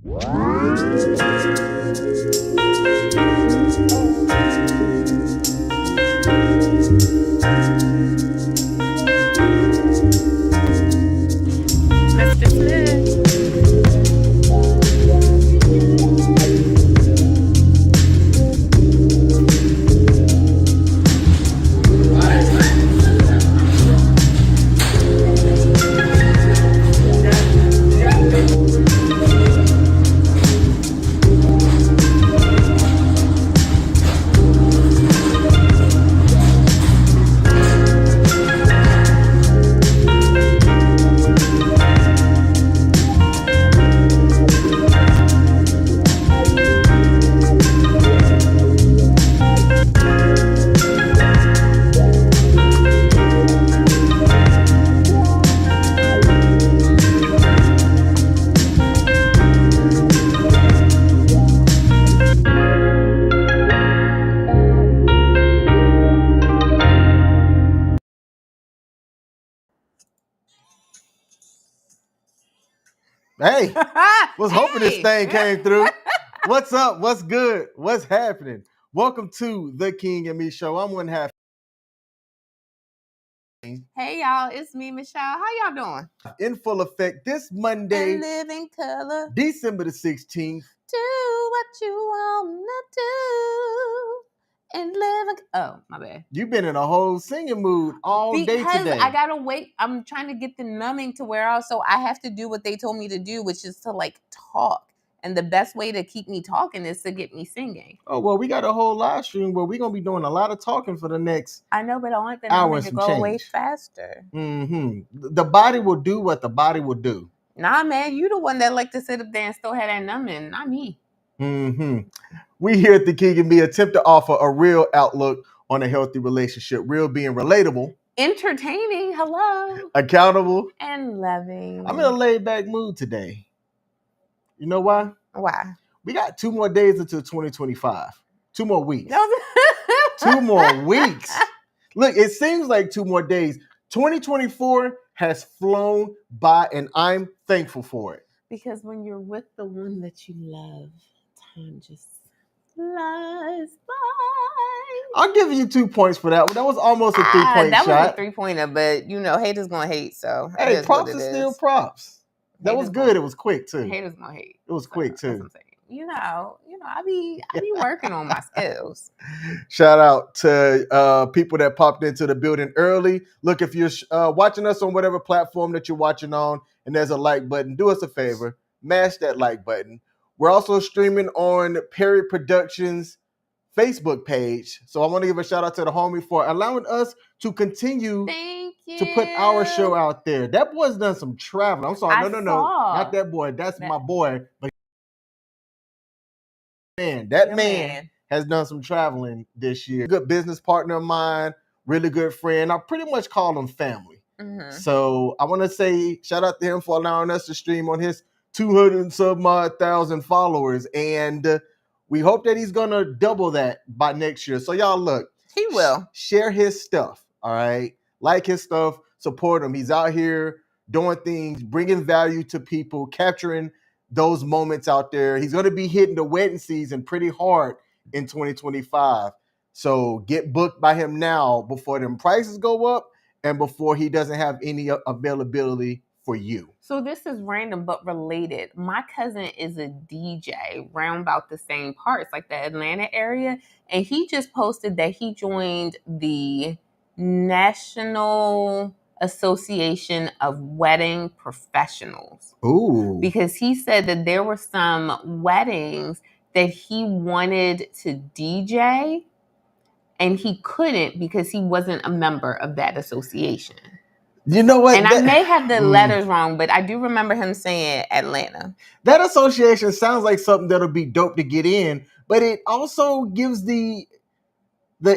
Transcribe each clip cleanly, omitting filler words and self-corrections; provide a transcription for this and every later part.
Mr. Smith. Hey, was hoping this thing came through. What's up? What's good? What's happening? Welcome to the King and Me show. I'm one half. Hey y'all, it's me, Michelle. How y'all doing? In full effect this Monday, And live in color. December the 16th. Do what you wanna do. And live in... Oh, my bad. You've been in a whole singing mood all day today. Because I gotta wait. I'm trying to get the numbing to wear off, so I have to do what they told me to do, which is to like talk. And the best way to keep me talking is to get me singing. Oh, well, we got a whole live stream where we're going to be doing a lot of talking for the next I know, but I want the hour numbing and to some go away change. faster. The body will do what the body will do. Nah, man, you the one that like to sit up there and still have that numbing, not me. We here at the King and Me attempt to offer a real outlook on a healthy relationship. Real being relatable, entertaining, hello, accountable, and loving. I'm in a laid back mood today. You know why? Why? We got 2 more days until 2025. 2 more weeks. 2 more weeks. Look, it seems like 2 more days. 2024 has flown by, and I'm thankful for it. Because when you're with the one that you love, time just flies by. I'll give you 2 points for that. That was almost a 3-point shot. That was a 3-pointer, but you know, haters gonna hate. So hey, props are still props. That was good. It was quick too. Haters gonna hate. It was quick too. That's what I'm saying. You know, I be working on my skills. Shout out to people that popped into the building early. Look, if you're watching us on whatever platform that you're watching on, and there's a like button, do us a favor, mash that like button. We're also streaming on Perry Productions Facebook page. So I want to give a shout out to the homie for allowing us to continue to put our show out there. That boy's done some traveling. I'm sorry, no, not that boy. That's my boy. But man, that man has done some traveling this year. Good business partner of mine, really good friend. I pretty much call him family. So I want to say shout out to him for allowing us to stream on his 200 and some odd thousand followers. And we hope that he's going to double that by next year. So y'all look. He will. Share his stuff, all right? Like his stuff, support him. He's out here doing things, bringing value to people, capturing those moments out there. He's going to be hitting the wedding season pretty hard in 2025. So get booked by him now before them prices go up and before he doesn't have any availability for you. So this is random but related. My cousin is a DJ round about the same parts, like the Atlanta area, and he just posted that he joined the National Association of Wedding Professionals. Ooh. Because he said that there were some weddings that he wanted to DJ and he couldn't because he wasn't a member of that association. You know what? And I may have the letters wrong, but I do remember him saying Atlanta. That association sounds like something that'll be dope to get in, but it also gives the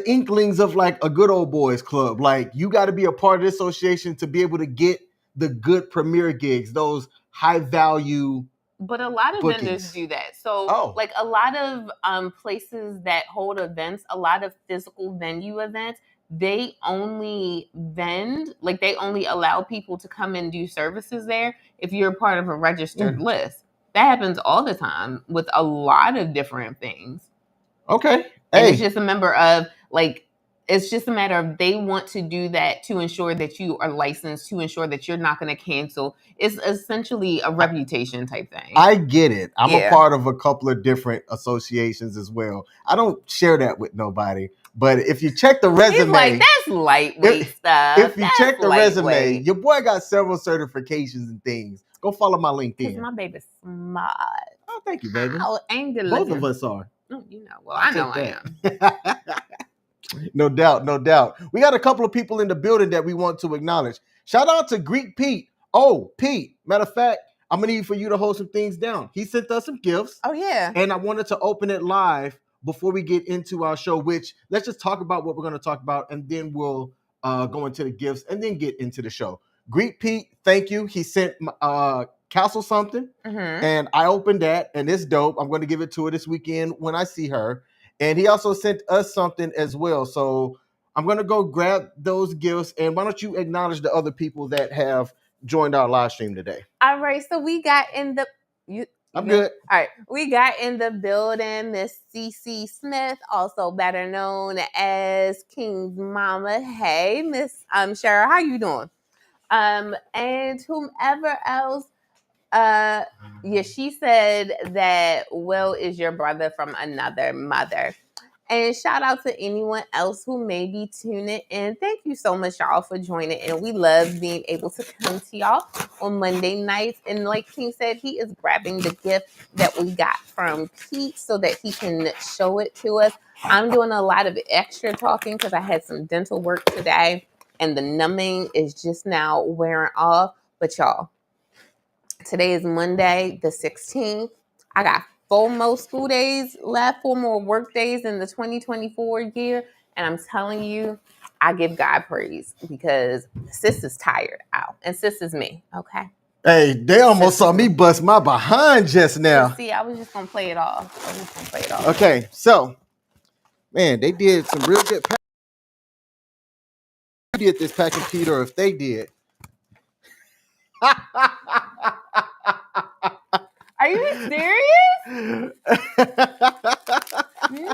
inklings of like a good old boys club. Like you got to be a part of the association to be able to get the good premier gigs, those high value. But a lot of bookings. Vendors do that. So like a lot of places that hold events, a lot of physical venue events, they only they only allow people to come and do services there if you're part of a registered list. That happens all the time with a lot of different things. Okay. And Hey, it's just a member of like, it's just a matter of they want to do that to ensure that you are licensed, to ensure that you're not going to cancel. It's essentially a reputation type thing. I get it. I'm a Yeah. part of a couple of different associations as well. I don't share that with nobody. But if you check the resume, He's like, that's lightweight stuff. if you That's check the resume, lightweight. your boy got several certifications and things. Go follow my Because LinkedIn. my baby's smart. Oh, thank you, baby. Oh, ain't good Both looking. of us are. Oh, you know, well, I know I am. No doubt, no doubt. We got a couple of people in the building that we want to acknowledge. Shout out to Greek Pete. Oh, Pete. Matter of fact, I'm gonna need for you to hold some things down. He sent us some gifts. Oh, yeah. And I wanted to open it live before we get into our show, which let's just talk about what we're going to talk about, and then we'll go into the gifts and then get into the show. Greet Pete, thank you. He sent Castle something, and I opened that, and it's dope. I'm going to give it to her this weekend when I see her. And he also sent us something as well. So I'm going to go grab those gifts, and why don't you acknowledge the other people that have joined our live stream today? All right, so we got in the... I'm good. All right, we got in the building Miss CC Smith, also better known as King's Mama. Hey, Miss Cheryl, how you doing? And whomever else, yeah, she said that Will is your brother from another mother. And shout out to anyone else who may be tuning in. Thank you so much, y'all, for joining in. We love being able to come to y'all on Monday nights. And like King said, he is grabbing the gift that we got from Pete so that he can show it to us. I'm doing a lot of extra talking because I had some dental work today, and the numbing is just now wearing off. But y'all, today is Monday, the 16th. I got 4 more school days left, 4 more work days in the 2024 year. And I'm telling you, I give God praise because sis is tired out. And sis is me, okay? Hey, they almost saw me bust my behind just now. See, I was just going to play it off. Okay, so, man, they did some real good packing. Who did this packing, Peter, or if they did? Are you serious? No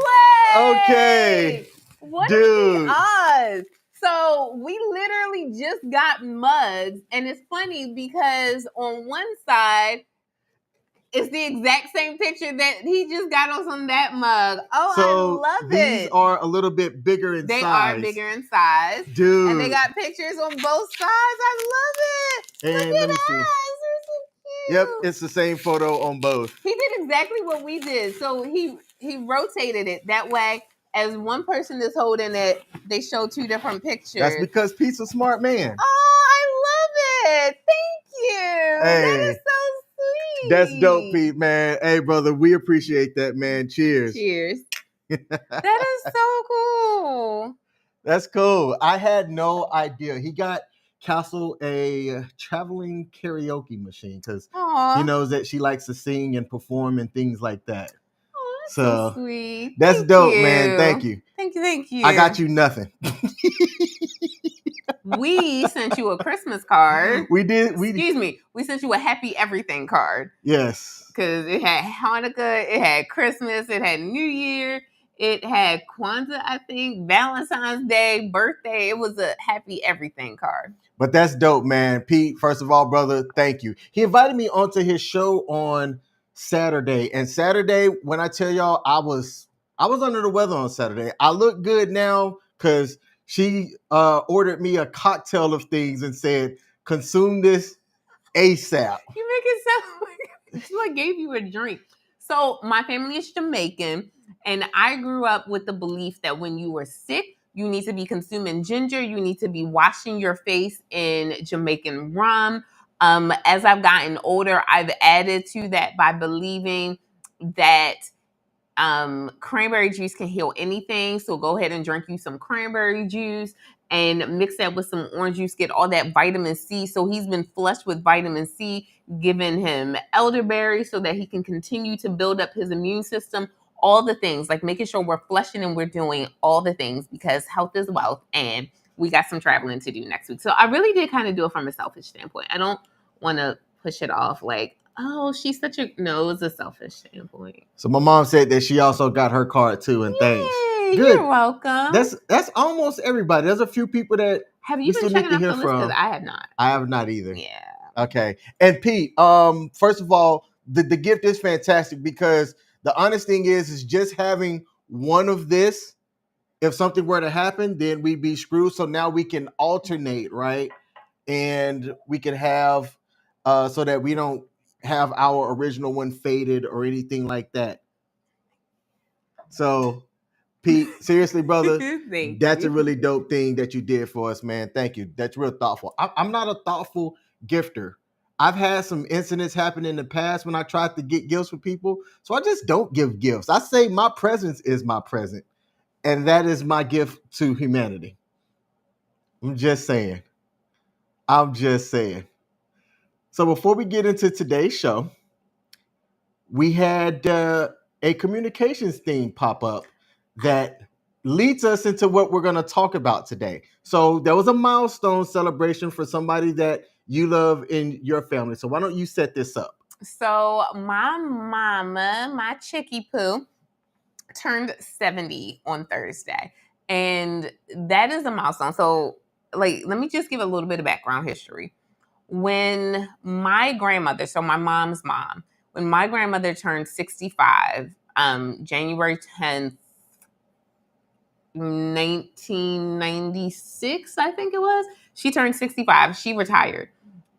way! Okay. What Dude. are the odds? So we literally just got mugs, and it's funny because on one side, it's the exact same picture that he just got us on that mug. Oh, So I love these it. are a little bit bigger in They size. are bigger in size. Dude. And they got pictures on both sides. I love it. And Look let at me us. see. They're so cute. Yep, it's the same photo on both. He did exactly what we did. So he rotated it that way. As one person is holding it, they show 2 different pictures. That's because Pete's a smart man. Oh, I love it. Thank you. Hey, that is so sweet. That's dope, Pete, man. Hey, brother, we appreciate that, man. Cheers. Cheers. That is so cool. That's cool. I had no idea. He got Castle a traveling karaoke machine because he knows that she likes to sing and perform and things like that. Oh, that's so sweet. That's Thank dope, you. man. Thank you. Thank you. I got you nothing. We sent you a Christmas card. We did. Excuse me. We sent you a happy everything card. Yes. Because it had Hanukkah, it had Christmas, it had New Year, it had Kwanzaa, I think, Valentine's Day, birthday. It was a happy everything card. But that's dope, man. Pete, first of all, brother, thank you. He invited me onto his show on Saturday. And Saturday, when I tell y'all, I was under the weather on Saturday. I look good now because she ordered me a cocktail of things and said, consume this ASAP. You make it sound like I gave you a drink. So my family is Jamaican, and I grew up with the belief that when you were sick, you need to be consuming ginger. You need to be washing your face in Jamaican rum. As I've gotten older, I've added to that by believing that cranberry juice can heal anything. So go ahead and drink you some cranberry juice and mix that with some orange juice, get all that vitamin C. So he's been flushed with vitamin C, giving him elderberry so that he can continue to build up his immune system. All the things, like making sure we're flushing and we're doing all the things because health is wealth, and we got some traveling to do next week. So I really did kind of do it from a selfish standpoint. I don't want to push it off like, Oh, she's such a no. It's a selfish standpoint. So my mom said that she also got her card too, and thanks. Yay, Good. you're welcome. That's almost everybody. There's a few people that have you we been still need checking to off hear the list? Because from. I have not. I have not either. Yeah. Okay. And Pete, first of all, the gift is fantastic because the honest thing is just having one of this. If something were to happen, then we'd be screwed. So now we can alternate, right? And we can have so that we don't have our original one faded or anything like that. So Pete, seriously, brother, that's a really dope thing that you did for us, man. Thank you. That's real thoughtful. I'm not a thoughtful gifter. I've had some incidents happen in the past when I tried to get gifts for people. So I just don't give gifts. I say my presence is my present. And that is my gift to humanity. I'm just saying. I'm just saying. So before we get into today's show, we had a communications theme pop up that leads us into what we're going to talk about today. So there was a milestone celebration for somebody that you love in your family. So why don't you set this up? So my mama, my chickie poo, turned 70 on Thursday. And that is a milestone. So, like, let me just give a little bit of background history. When my grandmother, so my mom's mom, when my grandmother turned 65, January 10th, 1996, I think it was, she turned 65. She retired.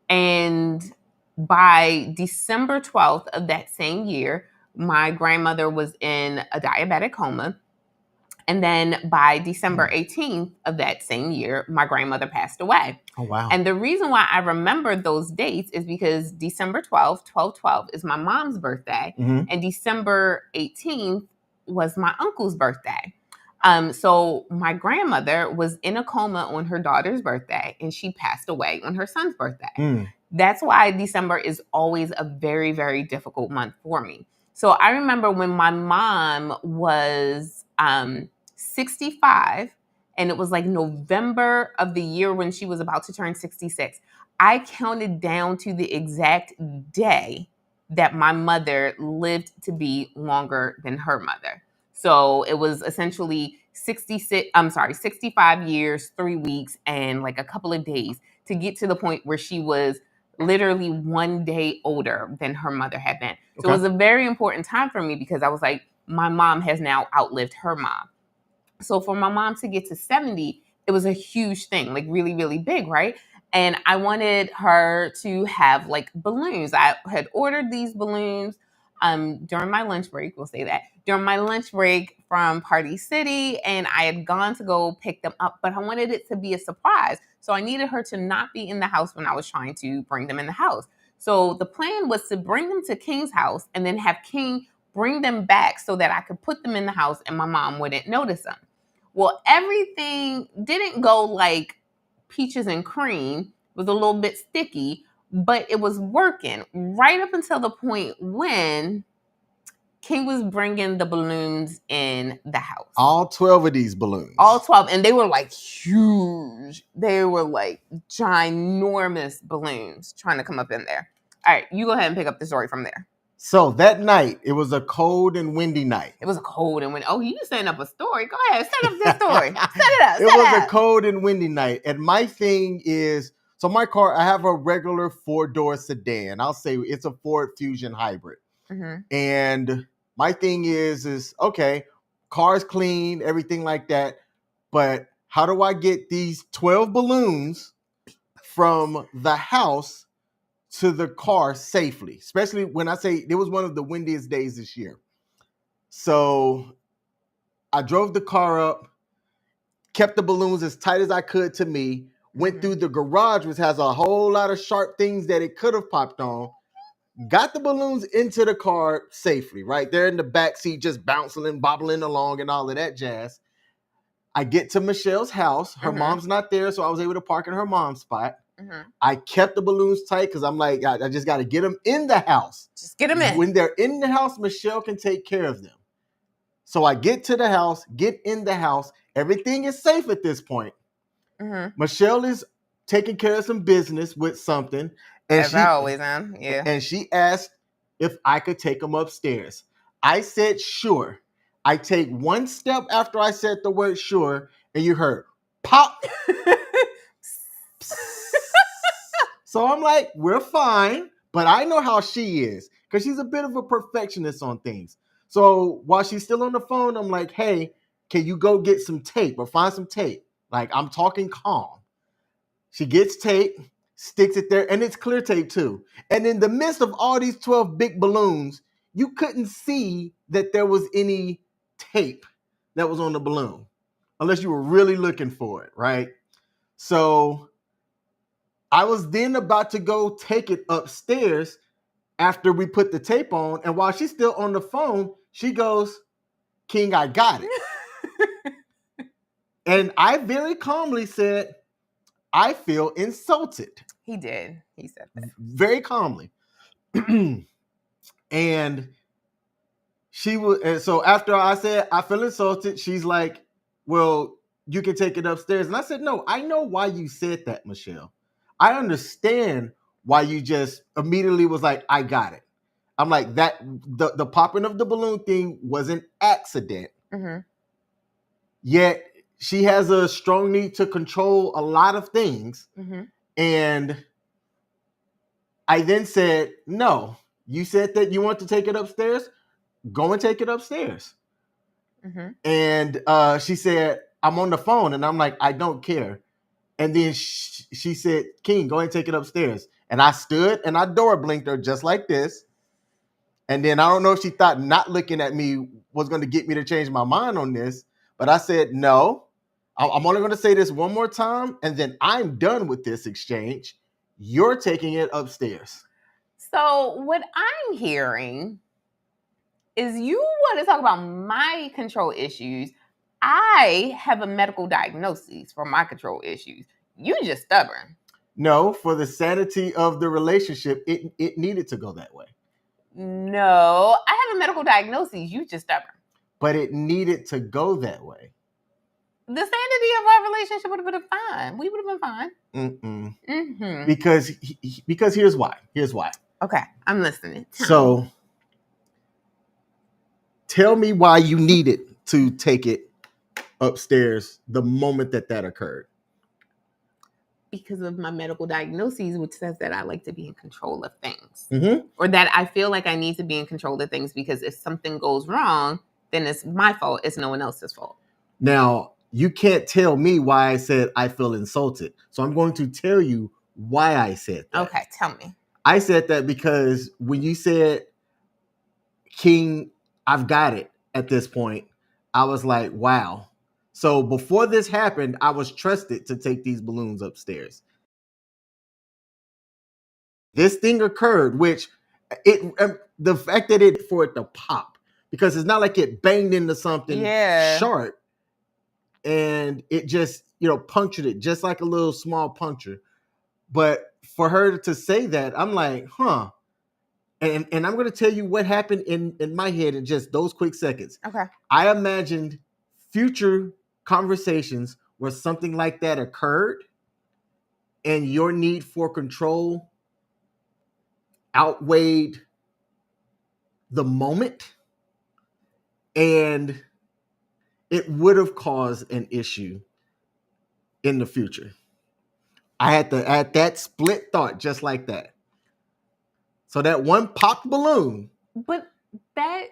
And by December 12th of that same year, my grandmother was in a diabetic coma. And then by December 18th of that same year, my grandmother passed away. Oh, wow. And the reason why I remember those dates is because December 12th, 12/12 is my mom's birthday. Mm-hmm. And December 18th was my uncle's birthday. So my grandmother was in a coma on her daughter's birthday, and she passed away on her son's birthday. Mm. That's why December is always a very, very difficult month for me. So I remember when my mom was 65, and it was like November of the year when she was about to turn 66. I counted down to the exact day that my mother lived to be longer than her mother. So it was essentially 65 years, 3 weeks, and like a couple of days to get to the point where she was literally 1 day older than her mother had been. So it was a very important time for me because I was like, my mom has now outlived her mom. So for my mom to get to 70, it was a huge thing, like really, really big, right? And I wanted her to have like balloons. I had ordered these balloons during my lunch break, we'll say that, during my lunch break from Party City, and I had gone to go pick them up, but I wanted it to be a surprise. So I needed her to not be in the house when I was trying to bring them in the house. So the plan was to bring them to King's house and then have King bring them back so that I could put them in the house and my mom wouldn't notice them. Well, everything didn't go like peaches and cream. It was a little bit sticky, but it was working right up until the point when King was bringing the balloons in the house. All 12 of these balloons. All 12. And they were like huge. They were like ginormous balloons trying to come up in there. All right, you go ahead and pick up the story from there. So that night, it was a cold and windy night. It was a cold and windy. Oh, you setting up a story. Go ahead, set up this story. Set it up. It was a cold and windy night. And my thing is, so my car, I have a regular 4-door sedan. I'll say it's a Ford Fusion hybrid. Mm-hmm. And my thing is okay, car's clean, everything like that. But how do I get these 12 balloons from the house to the car safely? Especially when I say it was one of the windiest days this year. So I drove the car up, kept the balloons as tight as I could to me, went through the garage, which has a whole lot of sharp things that it could have popped on, got the balloons into the car safely, right? They're in the back seat, just bouncing and bobbling along and all of that jazz. I get to Michelle's house. Her mom's not there, so I was able to park in her mom's spot. I kept the balloons tight because I'm like, I just got to get them in the house. Just get them in. When they're in the house, Michelle can take care of them. So I get to the house, get in the house. Everything is safe at this point. Michelle is taking care of some business with something. And As I always am. Yeah. And she asked if I could take them upstairs. I said sure. I take one step after I said the word sure, and you heard pop. So I'm like, we're fine, but I know how she is because she's a bit of a perfectionist on things. So while she's still on the phone, I'm like, hey, can you go get some tape or find some tape? Like, I'm talking calm. She gets tape, sticks it there, and it's clear tape too. And in the midst of all these 12 big balloons, you couldn't see that there was any tape that was on the balloon unless you were really looking for it, right? So I was then about to go take it upstairs after we put the tape on. And while she's still on the phone, she goes, King, I got it. And I very calmly said, I feel insulted. He did. He said that. Very calmly. And she was, and so after I said, I feel insulted, she's like, well, you can take it upstairs. And I said, no, I know why you said that, Michelle. I understand why you just immediately was like, I got it. I'm like, that the popping of the balloon thing was an accident. Mm-hmm. Yet she has a strong need to control a lot of things. Mm-hmm. And I then said, no, you said that you want to take it upstairs. Go and take it upstairs. Mm-hmm. And she said, I'm on the phone. And I'm like, I don't care. And then she said, King, go ahead and take it upstairs. And I stood and I door blinked her just like this. And then I don't know if she thought not looking at me was going to get me to change my mind on this. But I said, no, I'm only going to say this one more time. And then I'm done with this exchange. You're taking it upstairs. So what I'm hearing is you want to talk about my control issues. I have a medical diagnosis for my control issues. You just stubborn. No, for the sanity of the relationship, it needed to go that way. No, I have a medical diagnosis. You just stubborn. But it needed to go that way. The sanity of our relationship would have been fine. We would have been fine. Mm-hmm. Because here's why. Okay, I'm listening. So tell me why you needed to take it upstairs the moment that occurred. Because of my medical diagnosis, which says that I like to be in control of things. Mm-hmm. Or that I feel like I need to be in control of things because if something goes wrong, then it's my fault. It's no one else's fault. Now, you can't tell me why I said I feel insulted. So I'm going to tell you why I said that. Okay, tell me. I said that because when you said, King, I've got it at this point, I was like, wow. So before this happened, I was trusted to take these balloons upstairs. This thing occurred, which the fact that it for it to pop, because it's not like it banged into something sharp and it just, punctured it just like a little small puncture. But for her to say that, I'm like, huh. And I'm going to tell you what happened in my head in just those quick seconds. Okay. I imagined future conversations where something like that occurred and your need for control outweighed the moment, and it would have caused an issue in the future. I had that split thought just like that. So that one popped balloon. But that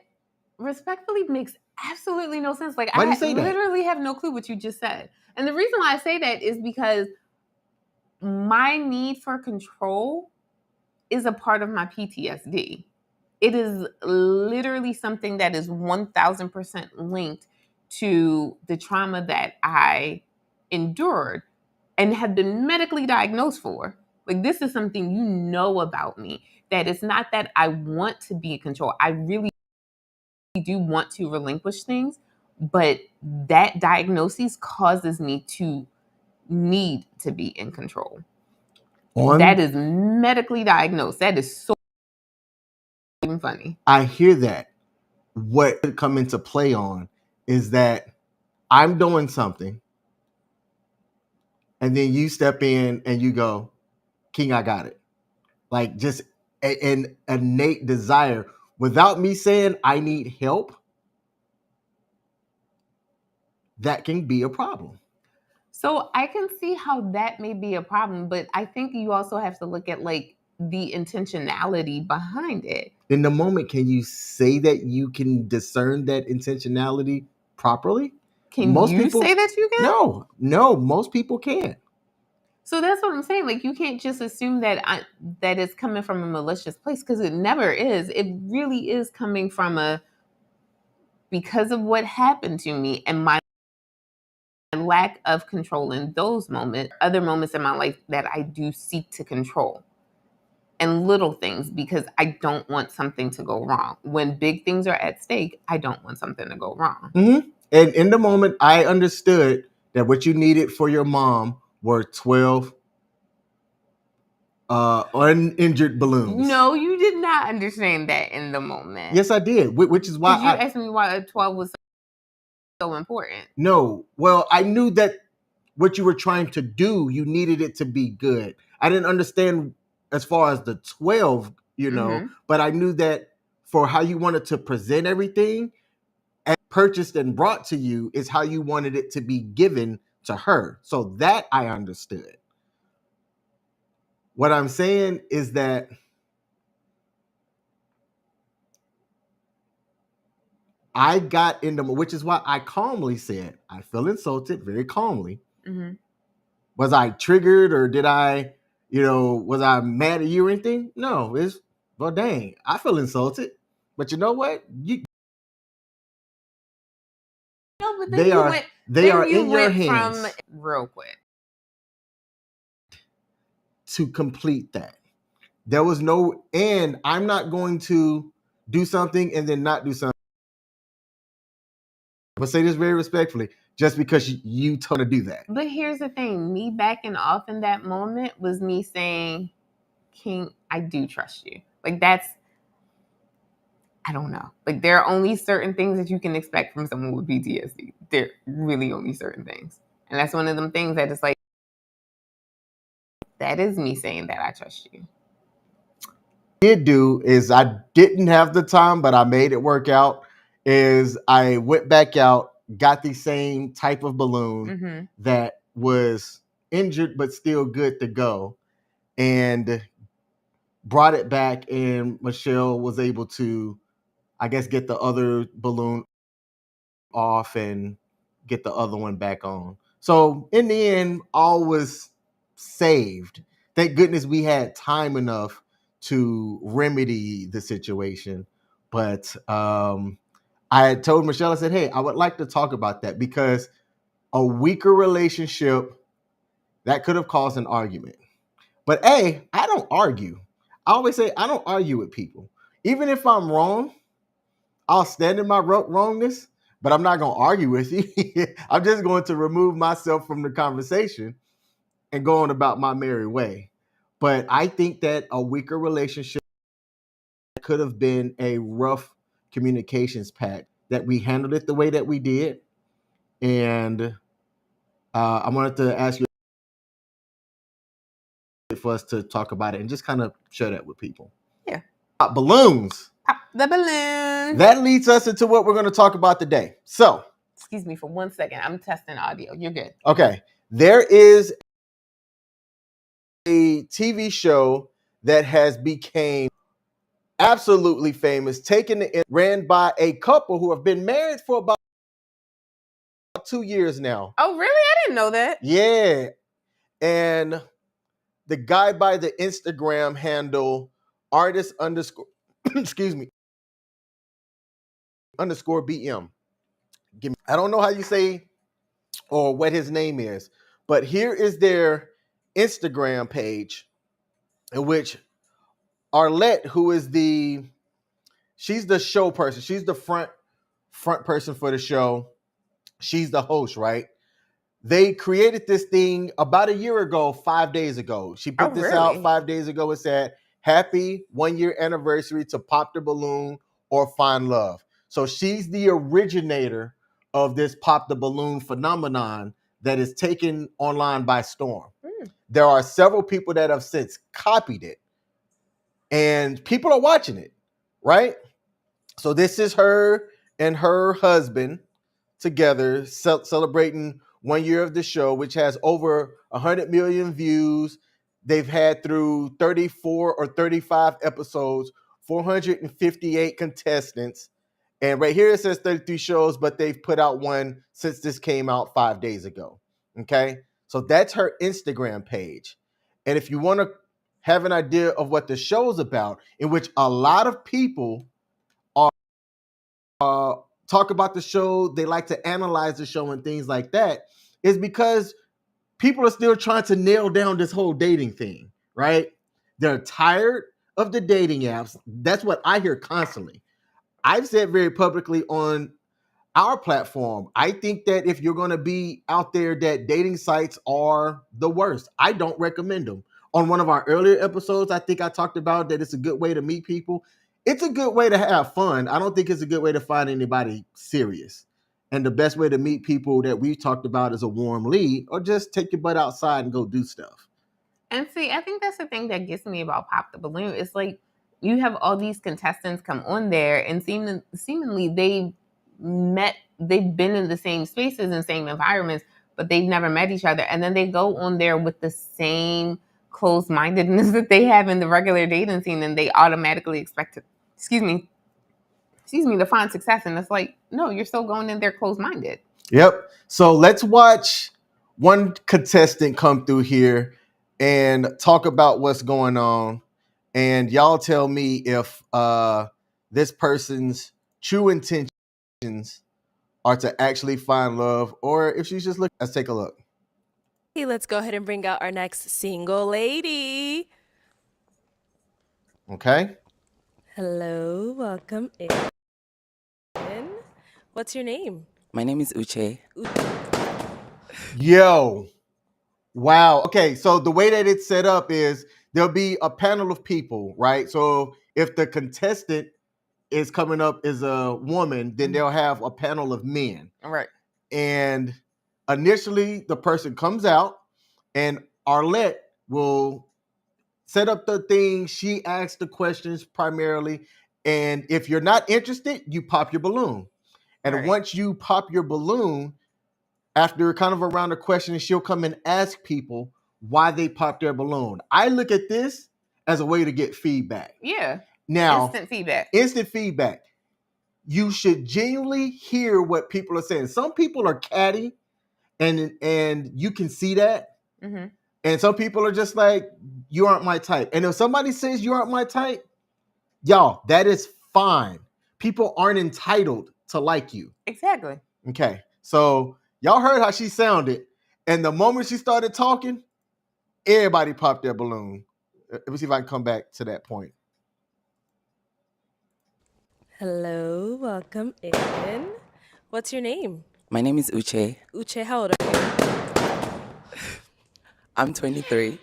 respectfully makes absolutely no sense. Like, why I do you say literally have no clue what you just said. And the reason why I say that is because my need for control is a part of my PTSD. It is literally something that is 1000% linked to the trauma that I endured and have been medically diagnosed for. Like, this is something you know about me, that it's not that I want to be in control. I really do want to relinquish things, but that diagnosis causes me to need to be in control. That is medically diagnosed. That is so even funny. I hear that. What could come into play on is that I'm doing something and then you step in and you go, King, I got it. like just an innate desire without me saying I need help, that can be a problem. So I can see how that may be a problem, but I think you also have to look at like the intentionality behind it. In the moment, can you say that you can discern that intentionality properly? Can Most you people say that you can? no, most people can't. So that's what I'm saying. Like you can't just assume that that it's coming from a malicious place, because it never is. It really is coming from because of what happened to me and my lack of control in those moments. Other moments in my life that I do seek to control, and little things, because I don't want something to go wrong. When big things are at stake, I don't want something to go wrong. Mm-hmm. And in the moment, I understood that what you needed for your mom were 12 uninjured balloons. No, you did not understand that in the moment. Yes, I did, which is why Because you asked me why a 12 was so important. No, well, I knew that what you were trying to do, you needed it to be good. I didn't understand as far as the 12, but I knew that for how you wanted to present everything, and purchased and brought to you is how you wanted it to be given to her. So that I understood. What I'm saying is that I got into, which is why I calmly said, I feel insulted very calmly. Mm-hmm. Was I triggered or did I, was I mad at you or anything? No, it's, well, dang, I feel insulted. But you know what? No, but then They you are went. they Then are you in your went hands from real quick. to complete that. There was no, and I'm not going to do something and then not do something. But say this very respectfully, just because you told to do that. But here's the thing: me backing off in that moment was me saying, "King, I do trust you." Like that's, I don't know. Like there are only certain things that you can expect from someone with PTSD. There are really only certain things, and that's one of them things that is like, that is me saying that I trust you. Did do is I didn't have the time, but I made it work out. Is I went back out, got the same type of balloon that was injured but still good to go, and brought it back. And Michelle was able to, I guess, get the other balloon off and get the other one back on. So in the end, all was saved. Thank goodness we had time enough to remedy the situation. But I had told Michelle, I said, hey, I would like to talk about that because a weaker relationship that could have caused an argument. But A, I don't argue. I always say I don't argue with people. Even if I'm wrong, I'll stand in my wrongness, but I'm not going to argue with you. I'm just going to remove myself from the conversation and go on about my merry way. But I think that a weaker relationship could have been a rough communications pact, that we handled it the way that we did. And I wanted to ask you for us to talk about it and just kind of share that with people. Yeah. Balloons. Pop the balloon. That leads us into what we're going to talk about today. So, excuse me for 1 second. I'm testing audio. You're good. Okay. There is a TV show that has became absolutely famous, ran by a couple who have been married for about 2 years now. Oh, really? I didn't know that. Yeah. And the guy by the Instagram handle artist underscore excuse me underscore BM. I don't know how you say or what his name is, but here is their Instagram page in which Arlette, who is she's the show person. She's the front person for the show. She's the host, right? They created this thing about a year ago, 5 days ago. She put this out 5 days ago. It said, happy 1 year anniversary to Pop the Balloon or Find Love. So she's the originator of this Pop the Balloon phenomenon that is taken online by storm. There are several people that have since copied it. and people are watching it, right? So this is her and her husband together celebrating 1 year of the show, which has over 100 million views. They've had through 34 or 35 episodes, 458 contestants. And right here it says 33 shows, but they've put out one since this came out 5 days ago. Okay. So that's her Instagram page. And if you want to have an idea of what the show's about, in which a lot of people talk about the show, they like to analyze the show and things like that, is because people are still trying to nail down this whole dating thing, right? They're tired of the dating apps. That's what I hear constantly. I've said very publicly on our platform, I think that if you're going to be out there, that dating sites are the worst. I don't recommend them. On one of our earlier episodes, I think I talked about that it's a good way to meet people. It's a good way to have fun. I don't think it's a good way to find anybody serious. And the best way to meet people that we've talked about is a warm lead, or just take your butt outside and go do stuff. And see, I think that's the thing that gets me about Pop the Balloon. It's like you have all these contestants come on there, and seemingly they've been in the same spaces and same environments, but they've never met each other. And then they go on there with the same closed-mindedness that they have in the regular dating scene, and they automatically expect to, to find success. And it's like, no, you're still going in there closed-minded. Yep. So let's watch one contestant come through here and talk about what's going on. And y'all tell me if this person's true intentions are to actually find love, or if she's just looking. Let's take a look. Hey, let's go ahead and bring out our next single lady. Okay. Hello, welcome in. What's your name? My name is Uche. Yo. Wow. Okay. So the way that it's set up is there'll be a panel of people, right? So if the contestant is coming up as a woman, then they'll have a panel of men. All right. And initially the person comes out and Arlette will set up the thing. She asks the questions primarily. And if you're not interested, you pop your balloon. And Right. once you pop your balloon, after kind of around the question, she'll come and ask people why they popped their balloon. I look at this as a way to get feedback. Yeah. Now, Instant feedback. Instant feedback. You should genuinely hear what people are saying. Some people are catty, and you can see that. Mm-hmm. And some people are just like, you aren't my type. And if somebody says you aren't my type, y'all, that is fine. People aren't entitled to like you. Exactly. Okay. So y'all heard how she sounded. And the moment she started talking, everybody popped their balloon. Let me see if I can come back to that point. Hello, welcome in. What's your name? My name is Uche. Uche, how old are you? I'm 23.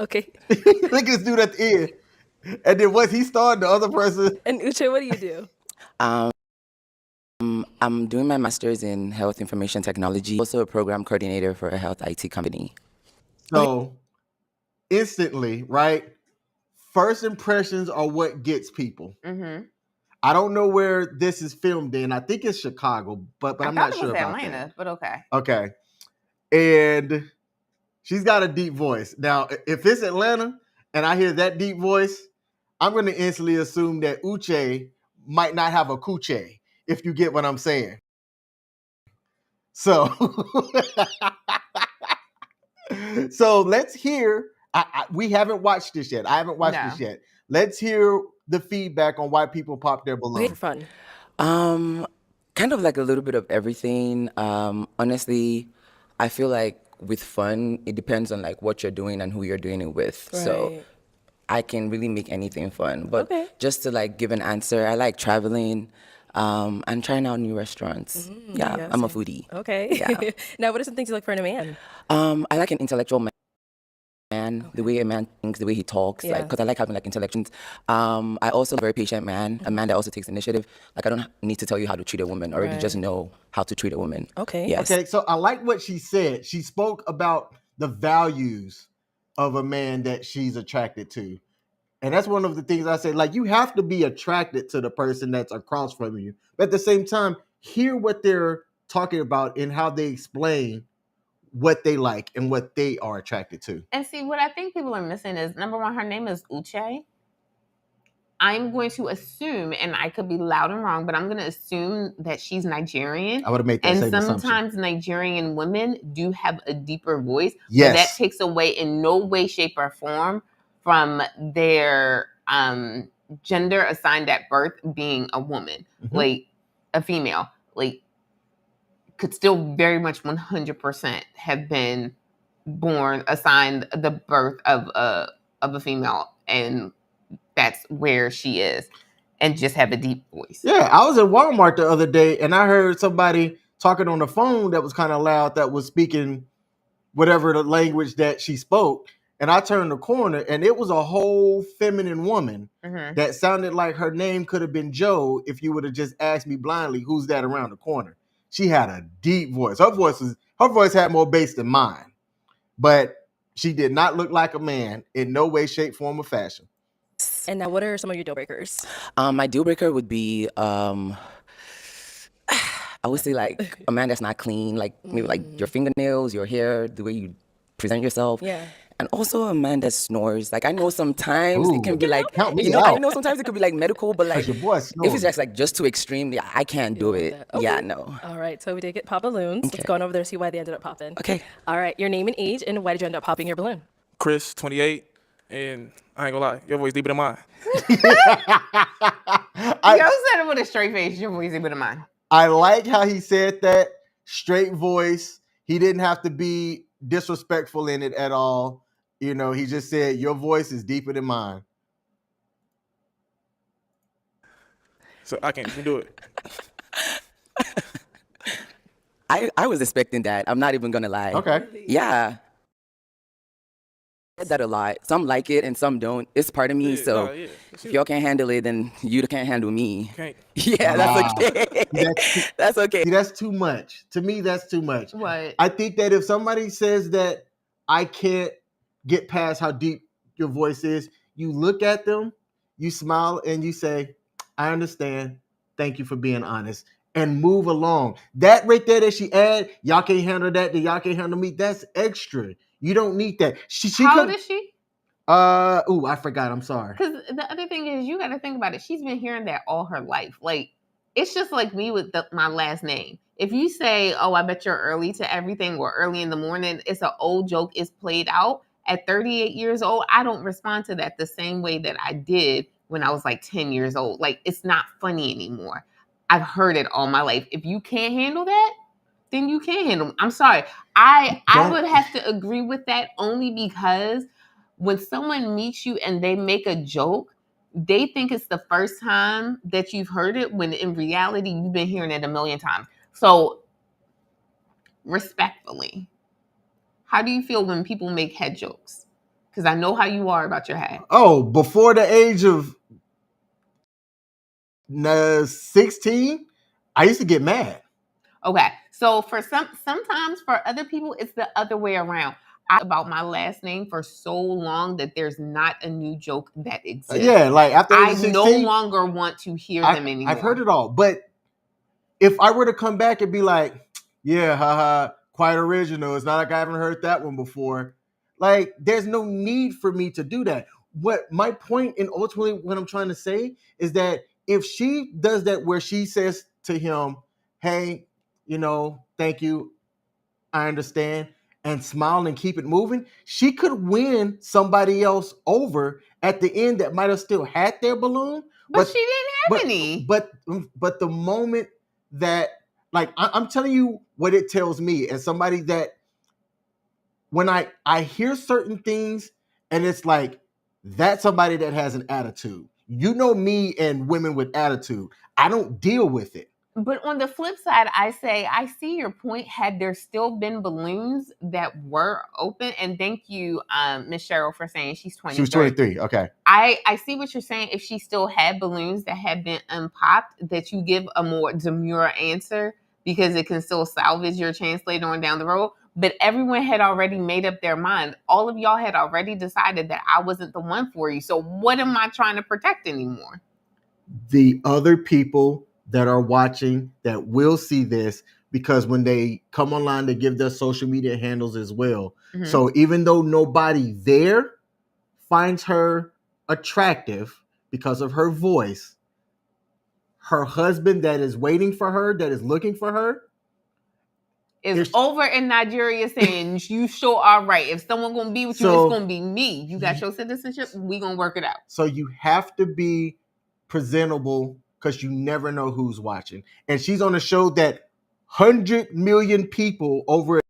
Okay. Look at this dude at the end. And then once he started, the other person. And Uche, what do you do? I'm doing my master's in health information technology. Also a program coordinator for a health IT company. So instantly, right? First impressions are what gets people. Mm-hmm. I don't know where this is filmed in. I think it's Chicago, but I'm not sure about Atlanta, that. but okay. Okay. And she's got a deep voice. Now, if it's Atlanta and I hear that deep voice, I'm going to instantly assume that Uche might not have a coochie, if you get what I'm saying. So, so let's hear. We haven't watched this yet. I haven't watched this yet. Let's hear the feedback on why people pop their balloon. For fun. Kind of like a little bit of everything. Honestly, I feel like with fun, it depends on like what you're doing and who you're doing it with. Right. So I can really make anything fun. But Okay. just to like give an answer, I like traveling and trying out new restaurants. Yeah, I'm a foodie. Okay. Yeah. Now, what are some things you look for in a man? I like an intellectual man. The way a man thinks, the way he talks, Yeah. like, because I like having like intellections. I also a very patient man, a man that also takes initiative. Like I don't need to tell you how to treat a woman, already Right. just know how to treat a woman. Okay. Yes. Okay, so I like what she said. She spoke about the values of a man that she's attracted to. And that's one of the things I say, like, you have to be attracted to the person that's across from you. But at the same time, hear what they're talking about and how they explain what they like and what they are attracted to. And see, what I think people are missing is, number one, her name is Uche. I'm going to assume, and I could be loud and wrong, but I'm going to assume that she's Nigerian. I would have made that and same assumption. sometimes Nigerian women do have a deeper voice. Yes. But that takes away in no way, shape, or form from their gender assigned at birth being a woman, like a female, like could still very much 100% have been born assigned the birth of a female, and that's where she is, and just have a deep voice. Yeah, I was at Walmart the other day and I heard somebody talking on the phone that was kind of loud, that was speaking whatever the language that she spoke. And I turned the corner and it was a whole feminine woman that sounded like her name could have been Joe if you would have just asked me blindly, who's that around the corner? She had a deep voice. Her voice had more bass than mine, but she did not look like a man in no way, shape, form, or fashion. And now, what are some of your deal breakers? My deal breaker would be, I would say, like, a man that's not clean, like maybe like your fingernails, your hair, the way you present yourself. Yeah. And also a man that snores. Like, I know sometimes it can be like, count me I out. know sometimes it could be like medical, but like, Your boy if snores. it's just like just too extreme, yeah, I can't do it. Okay. Yeah, no. All right, so we did get pop balloons. Let's go on over there and see why they ended up popping. Okay. All right, your name and age, and why did you end up popping your balloon? Chris, 28, and I ain't gonna lie, your voice deeper than mine. Yo said it with a straight face. Your voice deeper than mine. I like how he said that. Straight voice. He didn't have to be disrespectful in it at all. You know, he just said, your voice is deeper than mine. So I can't even do it. I was expecting that. I'm not even gonna lie. Okay. Yeah. I said that a lot. Some like it and some don't. It's part of me. Yeah, So nah, yeah. if y'all can't handle it, then you can't handle me. Can't. Yeah, that's okay. That's okay. See, that's too much. To me, that's too much. What? I think that if somebody says that I can't get past how deep your voice is, you look at them, you smile, and you say, I understand. Thank you for being honest. And move along. That right there that she add, y'all can't handle that, then y'all can't handle me. That's extra. You don't need that. How old is she? I forgot. I'm sorry. Because the other thing is, you got to think about it. She's been hearing that all her life. Like, it's just like me with my last name. If you say, oh, I bet you're early to everything or early in the morning, it's an old joke. It's played out. At 38 years old, I don't respond to that the same way that I did when I was like 10 years old. Like, it's not funny anymore. I've heard it all my life. If you can't handle that, then you can't handle them. I'm sorry. I would have to agree with that only because when someone meets you and they make a joke, they think it's the first time that you've heard it, when in reality you've been hearing it a million times. So, respectfully, how do you feel when people make head jokes? Because I know how you are about your head. Oh, before the age of 16, I used to get mad. Okay, so for sometimes for other people, it's the other way around. About my last name for so long that there's not a new joke that exists. Yeah, like after I 16, no longer want to hear them anymore. I've heard it all, but if I were to come back and be like, yeah, haha, quite original. It's not like I haven't heard that one before. Like, there's no need for me to do that. What my point and ultimately what I'm trying to say is that if she does that where she says to him, hey, thank you, I understand, and smile and keep it moving, she could win somebody else over at the end that might have still had their balloon. But she didn't have any. But the moment that, like, I'm telling you what it tells me as somebody that when I hear certain things and it's like, that's somebody that has an attitude. You know me and women with attitude. I don't deal with it. But on the flip side, I say, I see your point. Had there still been balloons that were open, and thank you, Miss Cheryl, for saying she's 23. She was 23, okay. I see what you're saying. If she still had balloons that had been unpopped, that you give a more demure answer because it can still salvage your chance later on down the road. But everyone had already made up their mind. All of y'all had already decided that I wasn't the one for you. So what am I trying to protect anymore? The other people that are watching that will see this, because when they come online, they give their social media handles as well. Mhm. So even though nobody there finds her attractive because of her voice, her husband that is waiting for her, that is looking for her, is over in Nigeria saying, you sure are right. If someone gonna be with you, it's gonna be me. You got your citizenship, we gonna work it out. So you have to be presentable because you never know who's watching. And she's on a show that 100 million people over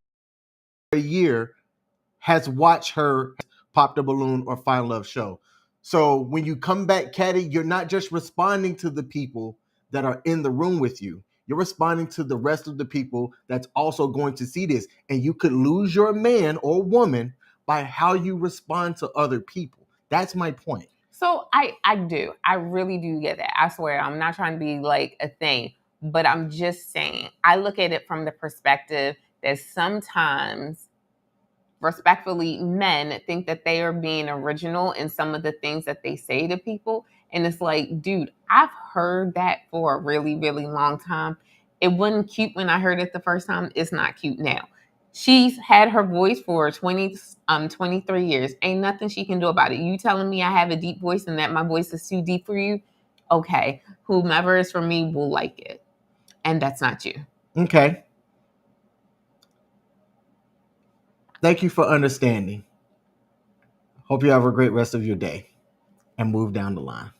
a year has watched her Pop the Balloon or Find Love show. So when you come back, Caddy, you're not just responding to the people that are in the room with you. You're responding to the rest of the people that's also going to see this. And you could lose your man or woman by how you respond to other people. That's my point. So I really do get that. I swear, I'm not trying to be like a thing, but I'm just saying, I look at it from the perspective that sometimes, respectfully, men think that they are being original in some of the things that they say to people. And it's like, dude, I've heard that for a really, really long time. It wasn't cute when I heard it the first time. It's not cute now. She's had her voice for 23 years. Ain't nothing she can do about it. You telling me I have a deep voice and that my voice is too deep for you? Okay. Whomever is for me will like it. And that's not you. Okay. Thank you for understanding. Hope you have a great rest of your day and move down the line.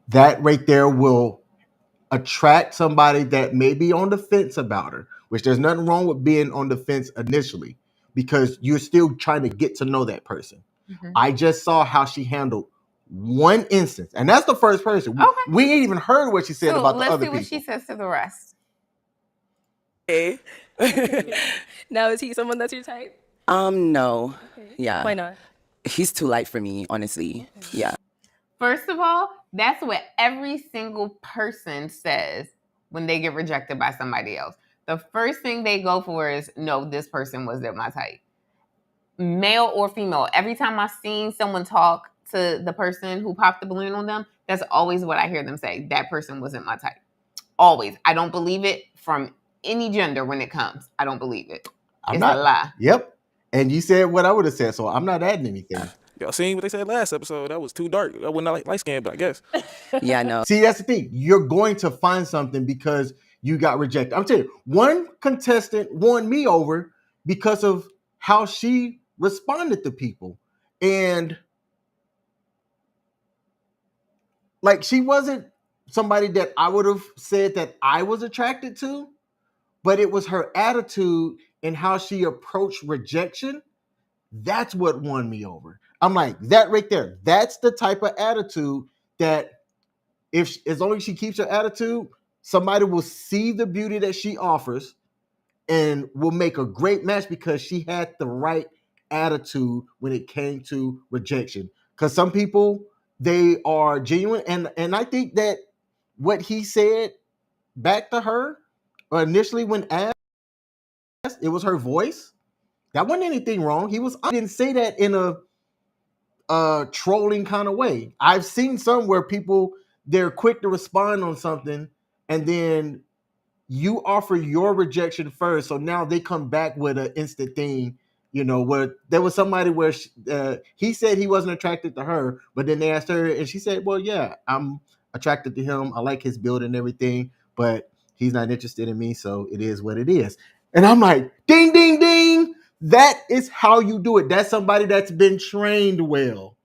That right there will attract somebody that may be on the fence about her, which there's nothing wrong with being on the fence initially because you're still trying to get to know that person. Mm-hmm. I just saw how she handled one instance, and that's the first person. Okay. We ain't even heard what she said about the other people. Let's see what she says to the rest. Okay. Now, is he someone that's your type? No. Okay. Yeah. Why not? He's too light for me, honestly. Okay. Yeah. First of all, that's what every single person says when they get rejected by somebody else. The first thing they go for is, no, this person wasn't my type. Male or female, every time I've seen someone talk to the person who popped the balloon on them, that's always what I hear them say. That person wasn't my type. Always. I don't believe it from any gender when it comes. I don't believe it. It's a lie. Yep. And you said what I would have said, so I'm not adding anything. Y'all seen what they said last episode? That was too dark. I would not like light skin, but I guess. Yeah, no. See, that's the thing. You're going to find something because you got rejected. I'm telling you, one contestant won me over because of how she responded to people. And like, she wasn't somebody that I would have said that I was attracted to, but it was her attitude and how she approached rejection. That's what won me over. I'm like, that right there, that's the type of attitude that as long as she keeps her attitude, somebody will see the beauty that she offers and will make a great match because she had the right attitude when it came to rejection. Because some people, they are genuine. And I think that what he said back to her initially when asked, it was her voice. That wasn't anything wrong. I didn't say that in a trolling kind of way. I've seen some where people, they're quick to respond on something and then you offer your rejection first. So now they come back with an instant thing, where there was somebody where he said he wasn't attracted to her, but then they asked her and she said, well, yeah, I'm attracted to him. I like his build and everything, but he's not interested in me. So it is what it is. And I'm like, ding, ding, ding. That is how you do it. That's somebody that's been trained well.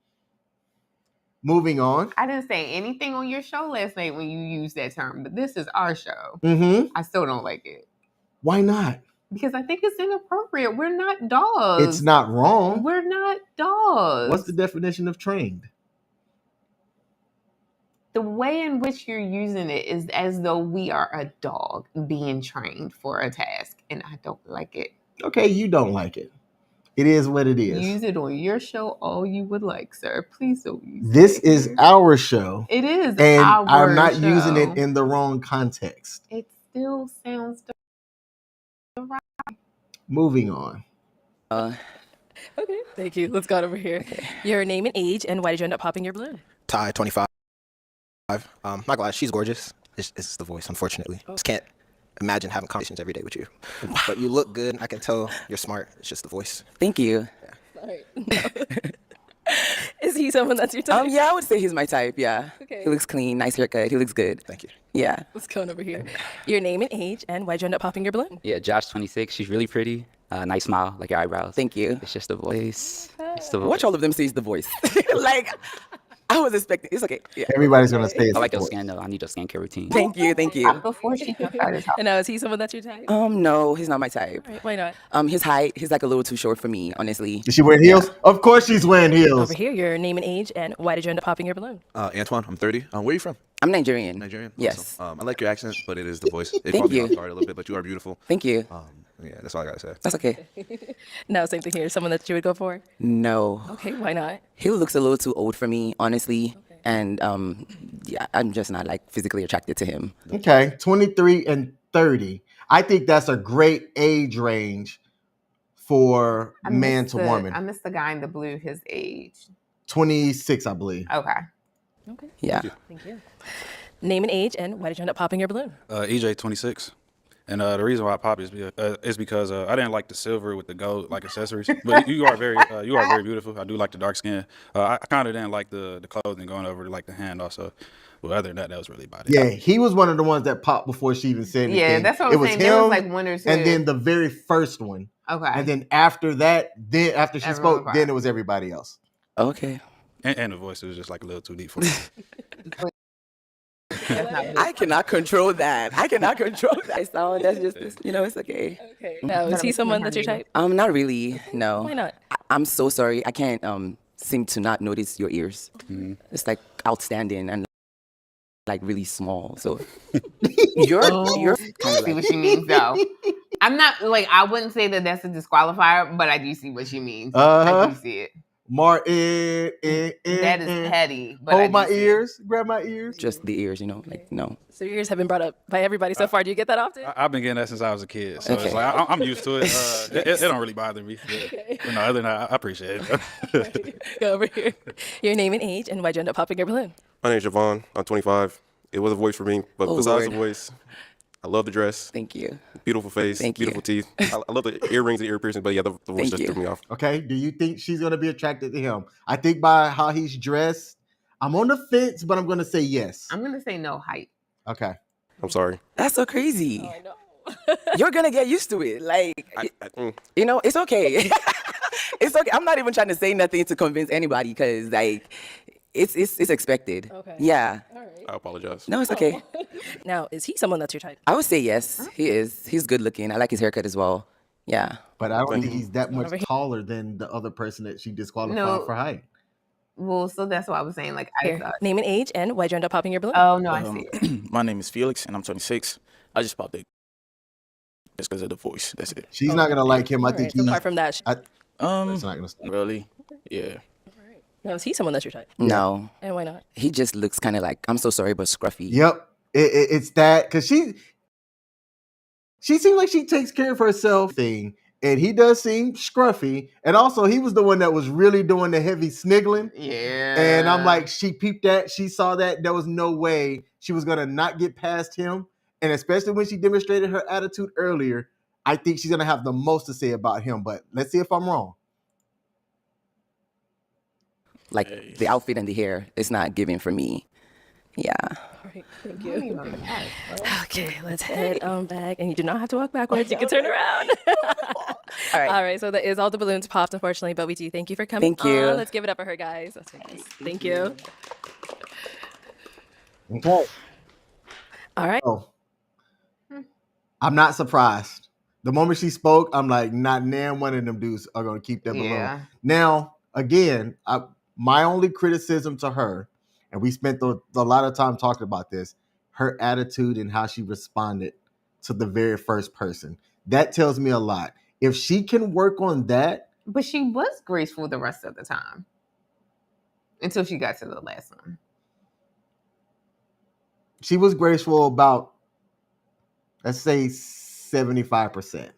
Moving on. I didn't say anything on your show last night when you used that term, but this is our show. Mm-hmm. I still don't like it. Why not? Because I think it's inappropriate. We're not dogs. It's not wrong. We're not dogs. What's the definition of trained? The way in which you're using it is as though we are a dog being trained for a task, and I don't like it. Okay, you don't like it. It is what it is. Use it on your show all you would like, sir. Please don't use it. This is our show. It is and our I'm not show. Using it in the wrong context. It still sounds Moving on. Okay, thank you. Let's go on over here. Your name and age, and why did you end up popping your balloon? Ty, 25. Not gonna lie, she's gorgeous. It's the voice, unfortunately. Just can't imagine having conversations every day with you. But you look good. I can tell you're smart. It's just the voice. Thank you. Is he someone that's your type? Yeah, I would say he's my type. Yeah. Okay. He looks clean, nice haircut. He looks good. Thank you. Yeah. Let's go on over here. Your name and age, and why did you end up popping your balloon? Yeah, Josh, 26. She's really pretty. Nice smile, like your eyebrows. Thank you. It's just the voice. It's the voice. Watch all of them say it's the voice. Like, I was expecting. It's okay. Yeah. Everybody's gonna say it's I like the your voice. skin though. I need your skincare routine. Thank you. Thank you. Before she started talking. And now, is he someone that's your type? No, he's not my type. Right, why not? His height, he's like a little too short for me, honestly. Is she wearing heels? Of course she's wearing heels. Over here, your name and age, and why did you end up popping your balloon? Antoine, I'm 30. Where are you from? I'm Nigerian. Nigerian? Yes. Awesome. I like your accent, but it is the voice. It Thank caught me you. off guard a little bit, but you are beautiful. Thank you. Yeah, that's all I gotta say. That's okay. No, same thing here. Someone that you would go for? No. Okay, why not? He looks a little too old for me, honestly. And yeah, I'm just not like physically attracted to him. Okay, 23 and 30. I think that's a great age range for man to woman. I missed the guy in the blue, his age. 26, I believe. Okay. Okay. Yeah. Thank you. Name and age, and why did you end up popping your balloon? EJ, 26. And the reason why I popped is because I didn't like the silver with the gold like accessories. But you are very beautiful. I do like the dark skin. I kind of didn't like the clothing going over to like the hand also. But other than that, that was really about it. Yeah, he was one of the ones that popped before she even said anything. Yeah, that's what I'm saying. There was like one or two. And then the very first one. Okay. And then after that, then after she Everyone spoke, cried. then it was everybody else. Okay. And the voice was just like a little too deep for me. I cannot control that. I cannot control that sound. That's just, it's okay. Okay. Now, is he someone that's your type? Not really. No. Why not? I'm so sorry. I can't seem to not notice your ears. It's like outstanding and like really small. So you're kind of see what she means though. I'm not like I wouldn't say that that's a disqualifier, but I do see what she means. I do see it. Martin, That is petty. But hold my ears, grab my ears. just the ears, like no. So your ears have been brought up by everybody so far. Do you get that often? I've been getting that since I was a kid. So Okay. it's like I'm used to it. It don't really bother me. But no, other than that, I appreciate it. Go over here. Your name and age, and why'd you end up popping your balloon? My name's Javon. I'm 25. It was a voice for me, but Oh, besides Lord. the voice, I love the dress. Thank you. Beautiful face, Thank you. beautiful teeth. I love the earrings and ear piercings, but yeah, the voice Thank just you. threw me off. Okay, do you think she's gonna be attracted to him? I think by how he's dressed, I'm on the fence, but I'm gonna say yes. I'm gonna say no height. Okay. I'm sorry. That's so crazy. I know. You're gonna get used to it. Like it's okay. It's okay. I'm not even trying to say nothing to convince anybody because like it's expected. Okay. Yeah. All right. I apologize. No, it's okay. Now, is he someone that's your type? I would say yes. He is. He's good looking. I like his haircut as well. Yeah. But I don't Thank think you. he's that much Over here. taller than the other person that she disqualified No. for height. Well, so that's what I was saying. Like I Here. thought. Name and age, and why'd you end up popping your balloon? Oh no, I see it. My name is Felix, and I'm 26. I just popped it just because of the voice. That's it. She's not gonna like him. I All think right, so he's apart from that, it's not gonna stop. Really? Yeah. now is he someone that's your type? No. And why not? He just looks kind of like, I'm so sorry, but scruffy. Yep. It's that because she seems like she takes care of herself thing, and he does seem scruffy. And also, he was the one that was really doing the heavy sniggling. Yeah. And I'm like, she peeped that, she saw that. There was no way she was gonna not get past him. And especially when she demonstrated her attitude earlier, I think she's gonna have the most to say about him. But let's see if I'm wrong. Like the outfit and the hair, it's not giving for me. Yeah. All right, thank you. Okay, let's head back. And you do not have to walk backwards. You can turn around. All right. All right, so that is all the balloons popped, unfortunately, but we do thank you for coming Thank you. on. Let's give it up for her, guys. That's right, guys. Thank you. Okay. All right. Oh. I'm not surprised. The moment she spoke, I'm like, not nan one of them dudes are gonna keep that balloon. Yeah. Now, again, my only criticism to her, and we spent a lot of time talking about this, her attitude and how she responded to the very first person. That tells me a lot. If she can work on that, But she was graceful the rest of the time. Until she got to the last one. she was graceful about, let's say, 75%.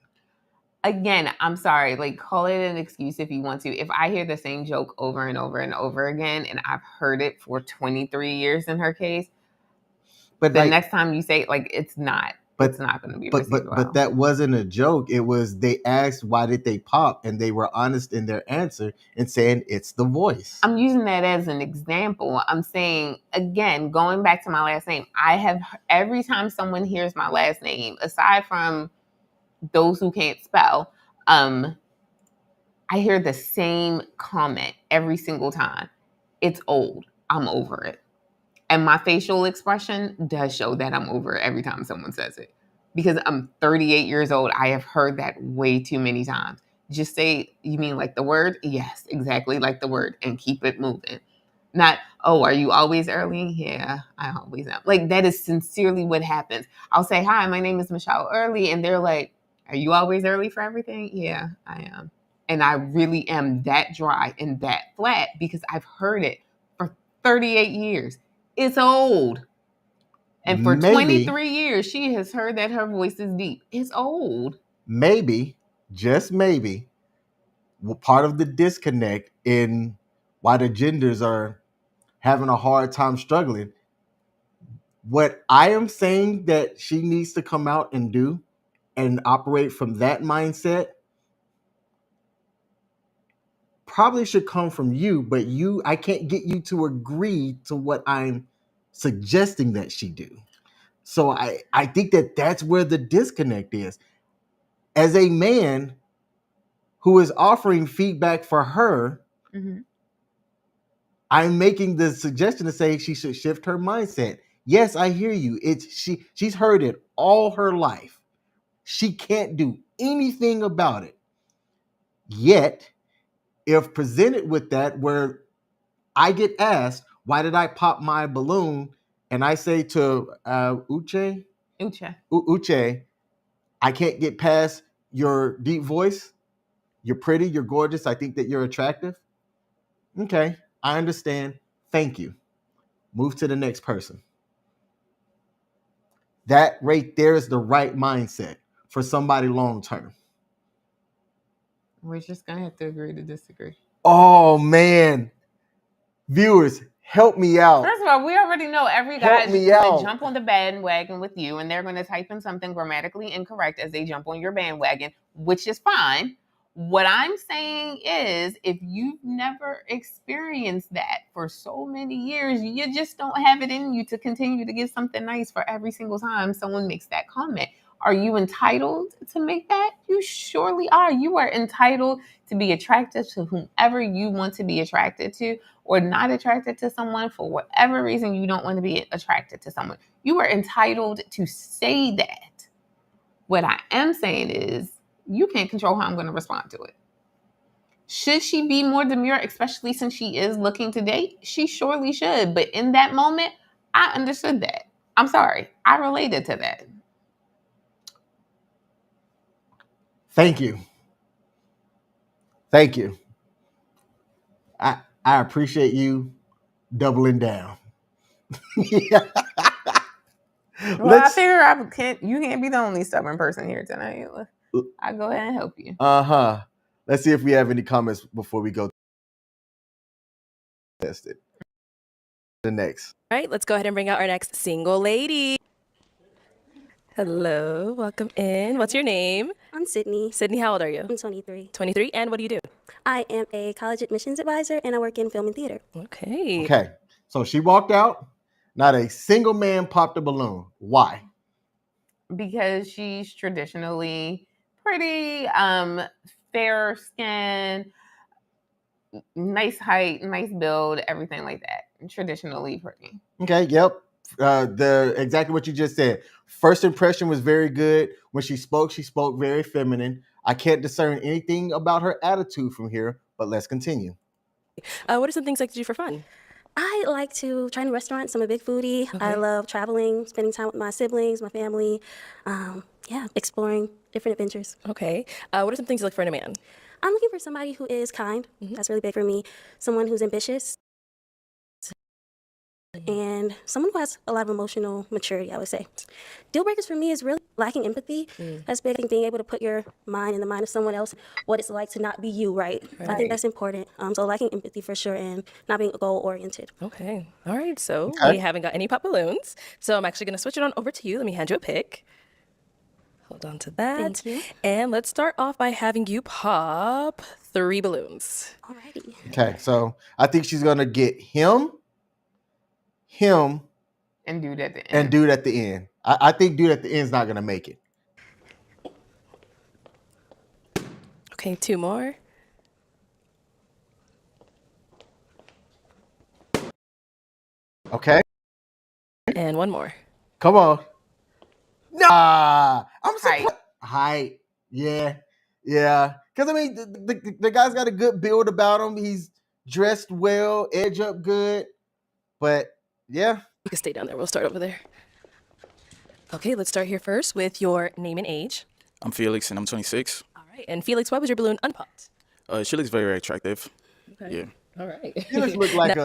Again, I'm sorry. Like, call it an excuse if you want to. If I hear the same joke over and over and over again, and I've heard it for 23 years in her case, but the next time you say it, like, it's not going to be received well. But that wasn't a joke. It was, they asked why did they pop, and they were honest in their answer and saying it's the voice. I'm using that as an example. I'm saying, again, going back to my last name, every time someone hears my last name, aside from those who can't spell, I hear the same comment every single time. It's old. I'm over it. And my facial expression does show that I'm over it every time someone says it. Because I'm 38 years old. I have heard that way too many times. Just say, you mean like the word? Yes, exactly like the word. And keep it moving. Not, oh, are you always early? Yeah, I always am. Like, that is sincerely what happens. I'll say, hi, my name is Michelle Early. And they're like, are you always early for everything? Yeah, I am. And I really am that dry and that flat because I've heard it for 38 years. It's old. And for 23 years, she has heard that her voice is deep. It's old. Maybe, just maybe, part of the disconnect in why the genders are having a hard time struggling. What I am saying that she needs to come out and do and operate from that mindset probably should come from you, but I can't get you to agree to what I'm suggesting that she do. So I think that that's where the disconnect is. As a man who is offering feedback for her, I'm making the suggestion to say she should shift her mindset. Yes, I hear you. She's heard it all her life. She can't do anything about it. Yet, if presented with that, where I get asked, why did I pop my balloon? And I say to Uche, I can't get past your deep voice. You're pretty, you're gorgeous. I think that you're attractive. Okay, I understand. Thank you. Move to the next person. That right there is the right mindset for somebody long term. We're just going to have to agree to disagree. Oh, man. Viewers, help me out. First of all, we already know every guy is going to jump on the bandwagon with you, and they're going to type in something grammatically incorrect as they jump on your bandwagon, which is fine. What I'm saying is, if you've never experienced that for so many years, you just don't have it in you to continue to give something nice for every single time someone makes that comment. Are you entitled to make that? You surely are. You are entitled to be attracted to whomever you want to be attracted to, or not attracted to someone for whatever reason you don't want to be attracted to someone. You are entitled to say that. What I am saying is, you can't control how I'm going to respond to it. Should she be more demure, especially since she is looking to date? She surely should. But in that moment, I understood that. I'm sorry. I related to that. Thank you. Thank you. I appreciate you doubling down. Well, I figure you can't be the only stubborn person here tonight. I'll go ahead and help you. Let's see if we have any comments before we go test it. The next. All right, let's go ahead and bring out our next single lady. Hello, welcome in. What's your name? I'm Sydney. Sydney, how old are you? I'm 23. 23, and what do you do? I am a college admissions advisor, and I work in film and theater. Okay, so she walked out. Not a single man popped a balloon. Why? Because she's traditionally pretty, fair skin, nice height, nice build, everything like that. Traditionally pretty. Okay, yep. Exactly what you just said. First impression was very good. When she spoke very feminine. I can't discern anything about her attitude from here, but let's continue. What are some things like to do for fun? I like to try new restaurants. I'm a big foodie. Okay. I love traveling, spending time with my siblings, my family. Exploring different adventures. Okay. What are some things you look for in a man? I'm looking for somebody who is kind. That's really big for me. Someone who's ambitious. and someone who has a lot of emotional maturity, I would say. Deal breakers for me is really lacking empathy. That's big. I think being able to put your mind in the mind of someone else, what it's like to not be you, right? I think that's important. So lacking empathy for sure, and not being goal-oriented. Okay. All right. So Okay. we haven't got any pop balloons. So I'm actually going to switch it on over to you. Let me hand you a pick. Hold on to that. Thank you. And let's start off by having you pop 3 balloons. Alrighty. Okay, so I think she's gonna get him, And dude at the end. and dude at the end. I think dude at the end is not gonna make it. Okay, 2 more. Okay, And 1 more. come on. Nah, I'm Height. surprised. Height, yeah. Because I mean, the guy's got a good build about him. He's dressed well, edge up good, but yeah. You can stay down there. We'll start over there. Okay, let's start here first with your name and age. I'm Felix, and I'm 26. All right. And Felix, why was your balloon unpopped? She looks very attractive. Okay. Yeah. All right. Felix look like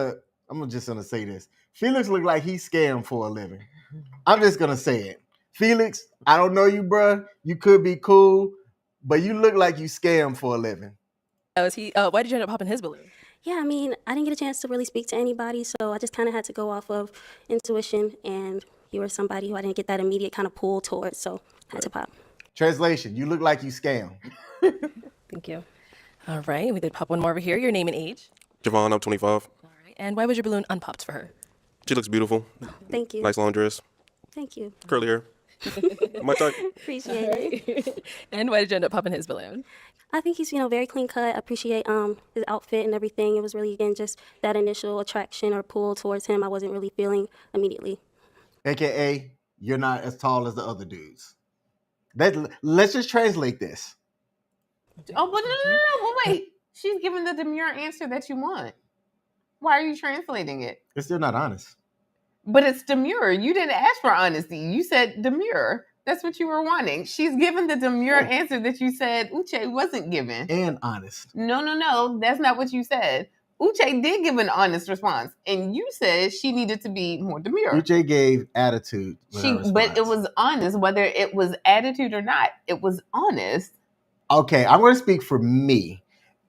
I'm just gonna say this. Felix look like he's scammed for a living. I'm just gonna say it. Felix, I don't know you, bruh. You could be cool, but you look like you scam for a living. Why did you end up popping his balloon? Yeah, I mean, I didn't get a chance to really speak to anybody, so I just kind of had to go off of intuition, and you were somebody who I didn't get that immediate kind of pull towards, so I had to pop. Translation, you look like you scam. Thank you. All right, we did pop 1 more over here. Your name and age. Javon, I'm 25. All right. And why was your balloon unpopped for her? She looks beautiful. Thank you. Nice long dress. Thank you. Curly hair. My type. Appreciate it. And why did you end up popping his balloon? I think he's, very clean cut. I appreciate his outfit and everything. It was really, again, just that initial attraction or pull towards him I wasn't really feeling immediately. AKA, you're not as tall as the other dudes. Let's just translate this. Oh, but no. Well, wait. She's giving the demure answer that you want. Why are you translating it? It's still not honest. But it's demure. You didn't ask for honesty. You said demure. That's what you were wanting. She's given the demure answer that you said Uche wasn't given. And honest. No. That's not what you said. Uche did give an honest response, and you said she needed to be more demure. Uche gave attitude. But it was honest, whether it was attitude or not. It was honest. Okay, I'm going to speak for me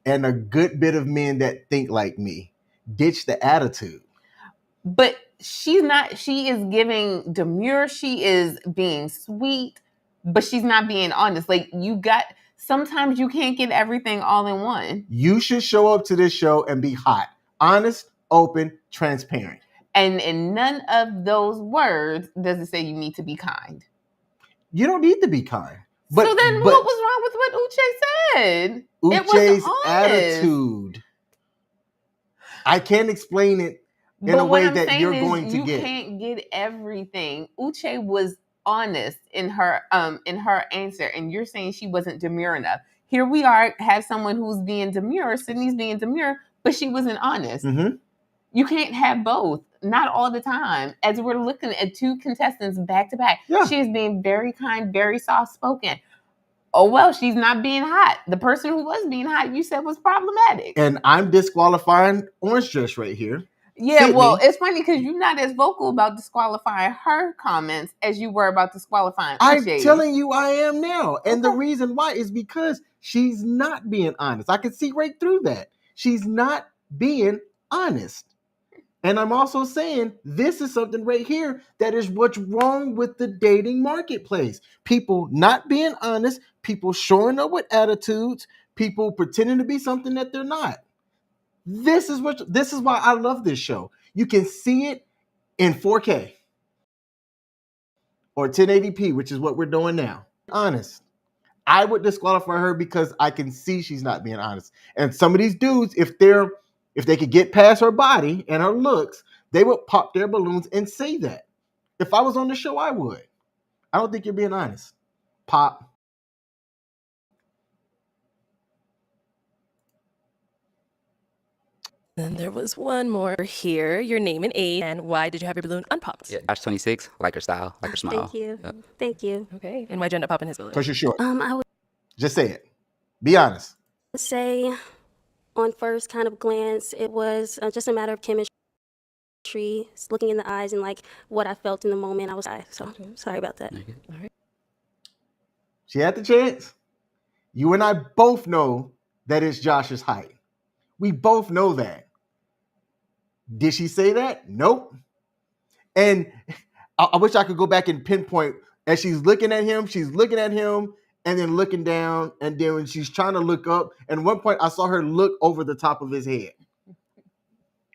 and a good bit of men that think like me. Ditch the attitude. But she's not. She is giving demure. She is being sweet, but she's not being honest. Like sometimes you can't get everything all in one. You should show up to this show and be hot, honest, open, transparent. And in none of those words does it say you need to be kind. You don't need to be kind. So then what was wrong with what Uche said? Uche's attitude. I can't explain it in a way that you're going to get. You can't get everything. Uche was honest in her answer, and you're saying she wasn't demure enough. Here we have someone who's being demure. Sydney's being demure, but she wasn't honest. Mm-hmm. You can't have both, not all the time. As we're looking at 2 contestants back to back, she is being very kind, very soft spoken. Oh, well, she's not being hot. The person who was being hot, you said, was problematic. And I'm disqualifying Orange Dress right here. Yeah, Sydney. well, it's funny because you're not as vocal about disqualifying her comments as you were about disqualifying I'm Uche. telling you I am now. And the reason why is because she's not being honest. I can see right through that. She's not being honest. And I'm also saying this is something right here that is what's wrong with the dating marketplace. People not being honest, people showing up with attitudes, people pretending to be something that they're not. This is why I love this show. You can see it in 4K or 1080p, which is what we're doing now. Honest. I would disqualify her because I can see she's not being honest. And some of these dudes, if they could get past her body and her looks, they would pop their balloons and say that. If I was on the show, I would. I don't think you're being honest. Pop. Then there was 1 more here. Your name and age, and why did you have your balloon unpopped? Yeah, Josh 26. Like her style, like her smile. Thank you. Yep. Thank you. Okay. And why'd you end up popping his balloon? Because you're short. I would Just say it. Be honest. say on first kind of glance, it was just a matter of chemistry. tree, looking in the eyes and like what I felt in the moment. I was so sorry about that. All right. She had the chance. You and I both know that it's Josh's height. We both know that. Did she say that? Nope. And I wish I could go back and pinpoint as she's looking at him and then looking down. And then when she's trying to look up, and at one point I saw her look over the top of his head.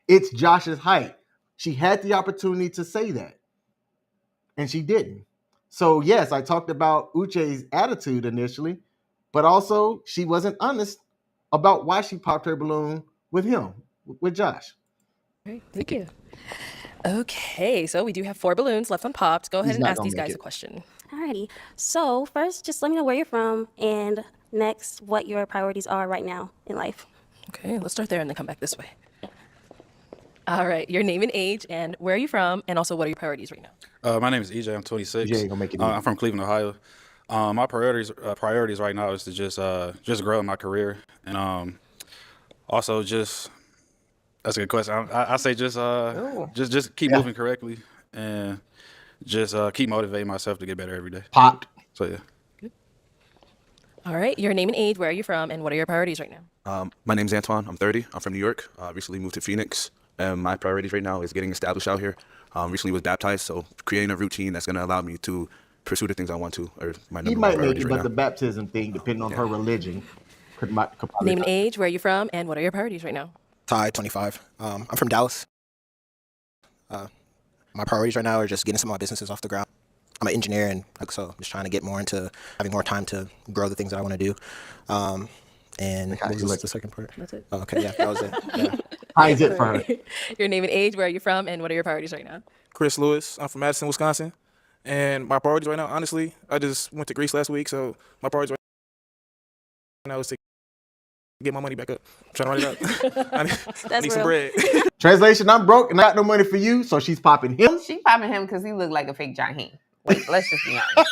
It's Josh's height. She had the opportunity to say that, and she didn't. So yes, I talked about Uche's attitude initially, but also she wasn't honest about why she popped her balloon with him, with Josh. All right, thank you. Okay, so we do have 4 balloons left unpopped. Go ahead He's and not ask gonna these make guys it. a question. Alrighty. So first, just let me know where you're from, and next, what your priorities are right now in life. Okay, let's start there and then come back this way. All right, your name and age, and where are you from, and also what are your priorities right now? My name is EJ. I'm 26. EJ ain't gonna make it I'm easy. from Cleveland, Ohio. My priorities right now is to just grow in my career, and also just that's a good question. I say just keep moving correctly and just keep motivating myself to get better every day. Popped. So yeah. All right, your name and age, where are you from, and what are your priorities right now? My name's Antoine. I'm 30. I'm from New York. Recently moved to Phoenix. And my priorities right now is getting established out here. Recently was baptized, so creating a routine that's going to allow me to pursue the things I want to, or my He number one might make priorities it, right but the now. baptism thing, depending on her religion, could probably Name and not. age, where are you from, and what are your priorities right now? Ty, 25. I'm from Dallas. My priorities right now are just getting some of my businesses off the ground. I'm an engineer, and so I'm just trying to get more into having more time to grow the things that I want to do. And what was the second part? That's it. Oh, okay, yeah, that was it. Yeah. How is it for her? Your name and age, where are you from, and what are your priorities right now? Chris Lewis. I'm from Madison, Wisconsin. And my priorities right now, honestly, I just went to Greece last week, so my priorities right now is to get my money back up. I'm trying to run it up. I need some bread. Translation, I'm broke and I got no money for you, so she's popping him. She popping him because he looked like a fake Jaheim. Like, let's just be honest.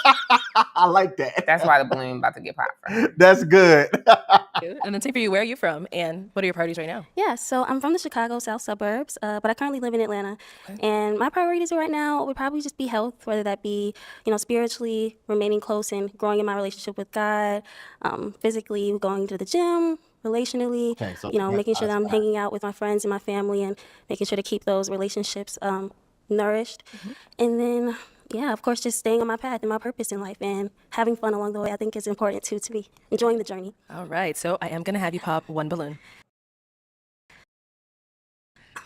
I like that. That's why the balloon about to get popped for him. That's good. And then same for you, where are you from, and what are your priorities right now? Yeah, so I'm from the Chicago South suburbs, but I currently live in Atlanta. And my priorities right now would probably just be health, whether that be, spiritually, remaining close and growing in my relationship with God, physically going to the gym, relationally, Okay, so making sure that I'm hanging out with my friends and my family and making sure to keep those relationships nourished. And then, yeah, of course, just staying on my path and my purpose in life and having fun along the way, I think is important too, to be enjoying the journey. All right, so I am going to have you pop 1 balloon.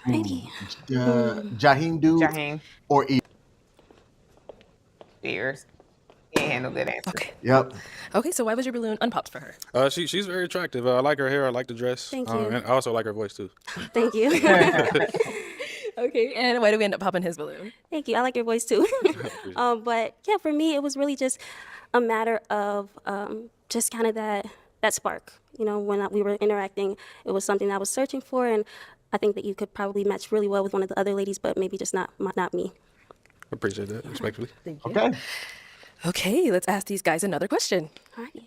Alrighty. Jaheim dude Jaheim. or E. Ears. Can't handle good answers. Okay. Yep. Okay, so why was your balloon unpopped for her? She's very attractive. I like her hair. I like the dress. Thank you. And I also like her voice too. Thank you. Okay, and why do we end up popping his balloon? Thank you. I like your voice too. But yeah, for me, it was really just a matter of just kind of that spark. When we were interacting, it was something that I was searching for, and I think that you could probably match really well with one of the other ladies, but maybe just not me. Appreciate that, respectfully. Thank you. Okay. Okay, let's ask these guys another question. Alrighty.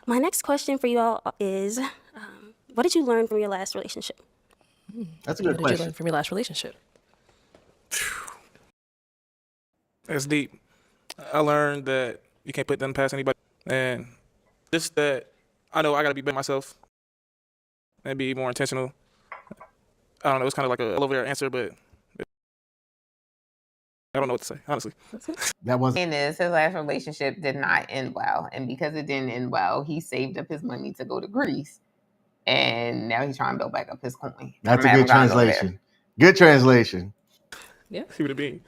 My next question for you all is, what did you learn from your last relationship? That's a good What did you question. learn from your last relationship? That's deep. I learned that you can't put them past anybody. And just that I know I got to be better myself and be more intentional. I don't know. It's kind of like a over answer, but I don't know what to say, honestly. That was And his last relationship did not end well. And because it didn't end well, he saved up his money to go to Greece. And now he's trying to build back up his coin. That's a good translation. Good translation. Yeah. See what it means.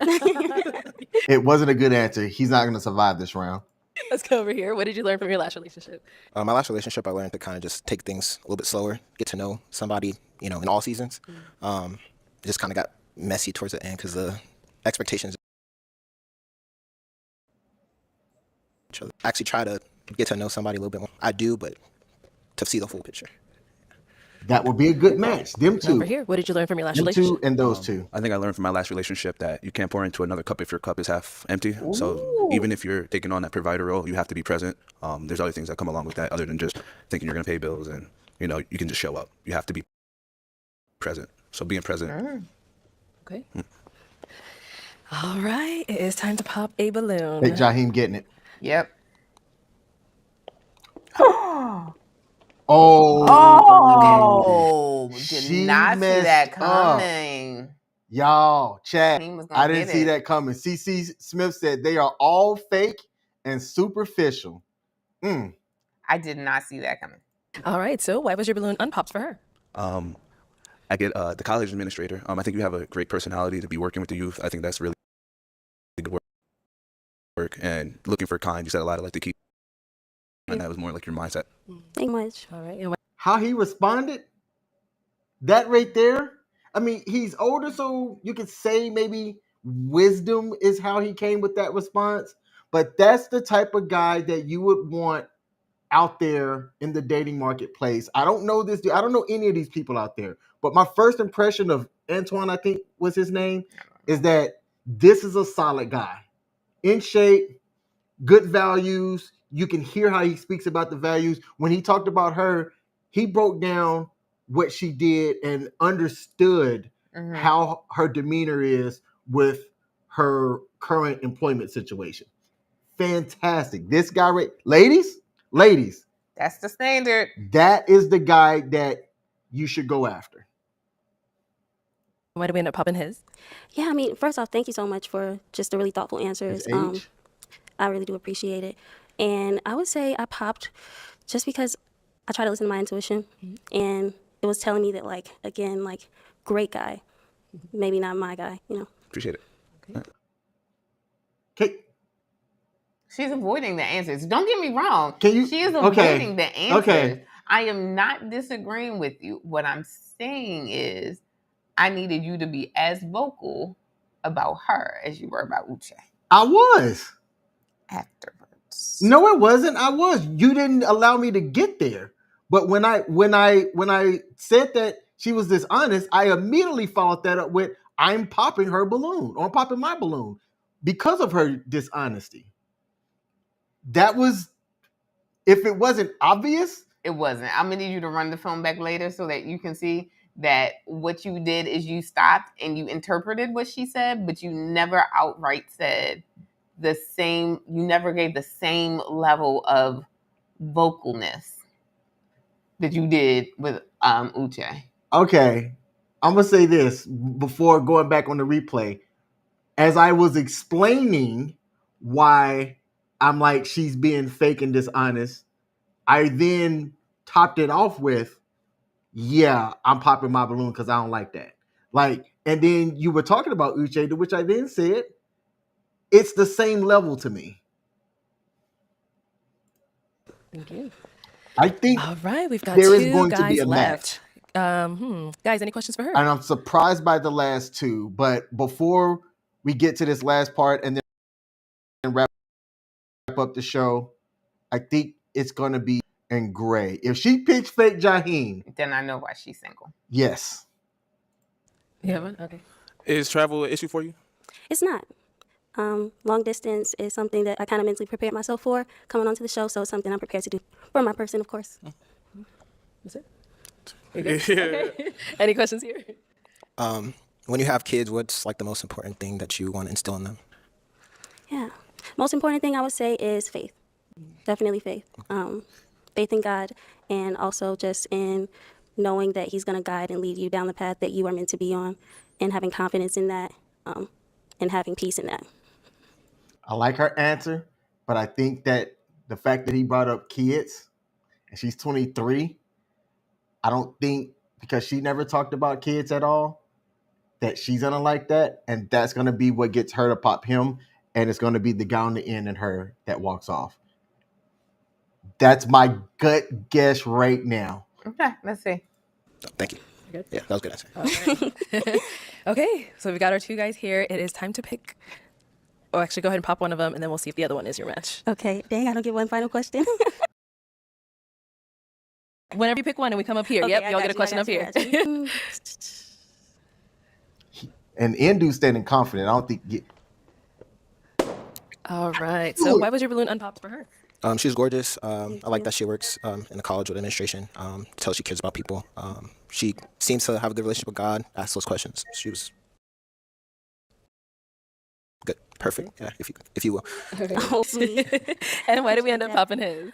It wasn't a good answer. He's not going to survive this round. Let's go over here. What did you learn from your last relationship? My last relationship, I learned to kind of just take things a little bit slower, get to know somebody, in all seasons. It just kind of got messy towards the end because the expectations. Actually try to get to know somebody a little bit more. I do, but to see the full picture. That would be a good match. Them two. Over here. What did you learn from your last Them relationship? two and those two. I think I learned from my last relationship that you can't pour into another cup if your cup is half empty. So even if you're taking on that provider role, you have to be present. There's other things that come along with that other than just thinking you're going to pay bills and, you can just show up. You have to be present. So being present Okay. All right, it is time to pop a balloon. Hey, Jaheim getting it. Yep. Oh, Oh, did she not see that messed up. coming. Y'all, chat. He was I gonna didn't get see it. that coming. CC Smith said they are all fake and superficial. I did not see that coming. All right, so why was your balloon unpopped for her? I get the college administrator. I think you have a great personality to be working with the youth. I think that's really good work. And looking for kind, you said a lot. I like to keep. And that was more like your mindset. Thank you much. All right. How he responded, that right there. I mean, he's older, so you could say maybe wisdom is how he came with that response. But that's the type of guy that you would want out there in the dating marketplace. I don't know this dude. I don't know any of these people out there. But my first impression of Antoine, I think was his name, is that this is a solid guy. In shape, good values. You can hear how he speaks about the values. When he talked about her, he broke down what she did and understood how her demeanor is with her current employment situation. Fantastic. This guy, right, ladies, That's the standard. that is the guy that you should go after. Why did we end up popping his? Yeah, I mean, first off, thank you so much for just the really thoughtful answers. His age? I really do appreciate it. And I would say I popped just because I try to listen to my intuition, and it was telling me that, like, again, like, great guy, maybe not my guy, you know. Appreciate it. Okay. She's avoiding the answers. Don't get me wrong. She is okay. avoiding the answers. Okay. I am not disagreeing with you. What I'm saying is I needed you to be as vocal about her as you were about Uche I was. afterwards. No, it wasn't. I was. You didn't allow me to get there. But when I said that she was dishonest, I immediately followed that up with I'm popping her balloon or I'm popping my balloon because of her dishonesty. That was, if it wasn't obvious. It wasn't. I'm gonna need you to run the film back later so that you can see that what you did is you stopped and you interpreted what she said, but you never outright said the same. You never gave the same level of vocalness that you did with Uche. Okay, I'm gonna say this before going back on the replay. As I was explaining why I'm like she's being fake and dishonest, I then topped it off with, yeah, I'm popping my balloon because I don't like that. Like, and then you were talking about Uche, to which I then said, it's the same level to me. Thank you. I think all right, we've got there is two going guys to be a left. match. Guys, any questions for her? And I'm surprised by the last two. But before we get to this last part and then wrap up the show, I think it's going to be in gray. If she picks fake Jaheim, then I know why she's single. Yes. Yeah, okay. Is travel an issue for you? It's not. Long distance is something that I kind of mentally prepared myself for coming onto the show, so it's something I'm prepared to do for my person, of course. That's it? Okay. Any questions here? When you have kids, what's like the most important thing that you want to instill in them? Yeah. Most important thing I would say is faith. Definitely faith. Faith in God, and also just in knowing that He's going to guide and lead you down the path that you are meant to be on, and having confidence in that, and having peace in that. I like her answer, but I think that the fact that he brought up kids and she's 23, I don't think, because she never talked about kids at all, that she's going to like that. And that's going to be what gets her to pop him. And it's going to be the guy on the end and her that walks off. That's my gut guess right now. Okay, let's see. Thank you. Good? Yeah, that was a good answer. Okay, so we got our two guys here. It is time to pick. Oh, actually, go ahead and pop one of them, and then we'll see if the other one is your match. Okay, dang, I don't get one final question. Whenever you pick one and we come up here, Okay, yep, I y'all got get a you, question I up got here. you. And Ndu's standing confident. I don't think. All right, so why was your balloon unpopped for her? She's gorgeous. I like that she works in the college with administration. Tells she cares about people. She seems to have a good relationship with God. Asks those questions. She was Perfect. Yeah, if you will. Oh, please. And why did we end up popping his?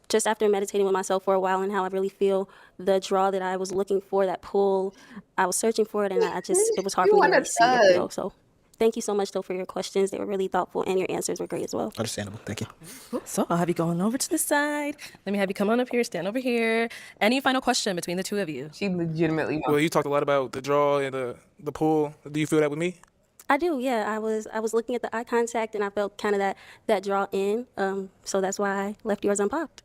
Just after meditating with myself for a while and how I really feel the draw that I was looking for, that pull, I was searching for it, and it was hard You for me to want a really see it, thug. So thank you so much, though, for your questions. They were really thoughtful, and your answers were great as well. Understandable. Thank you. So I'll have you going over to the side. Let me have you come on up here, stand over here. Any final question between the two of you? She legitimately Well, you talked a lot about the draw and the pull. Do you feel that with me? I do, yeah. I was looking at the eye contact, and I felt kind of that draw in. So that's why I left yours unpopped.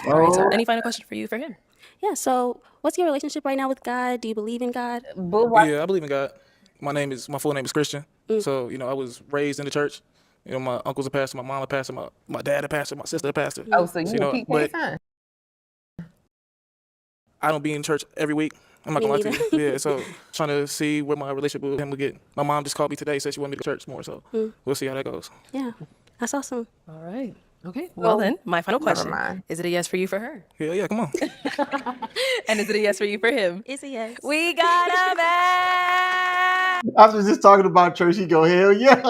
All right, so any final question for you for him? Yeah, so what's your relationship right now with God? Do you believe in God? Yeah, I believe in God. My full name is Christian. So, I was raised in the church. My uncle's a pastor, my mom a pastor, my dad a pastor, my sister a pastor. Oh, so you a PK but son. I don't be in church every week. I'm not Me gonna lie to you. neither. Yeah, so trying to see where my relationship with him will get. My mom just called me today, said she wanted me to church more, so we'll see how that goes. Yeah, that's awesome. All right. Okay. Well, then, my final never question. mind. Is it a yes for you for her? Yeah, come on. And is it a yes for you for him? It's a yes. We got a match! I was just talking about church. He go, hell yeah.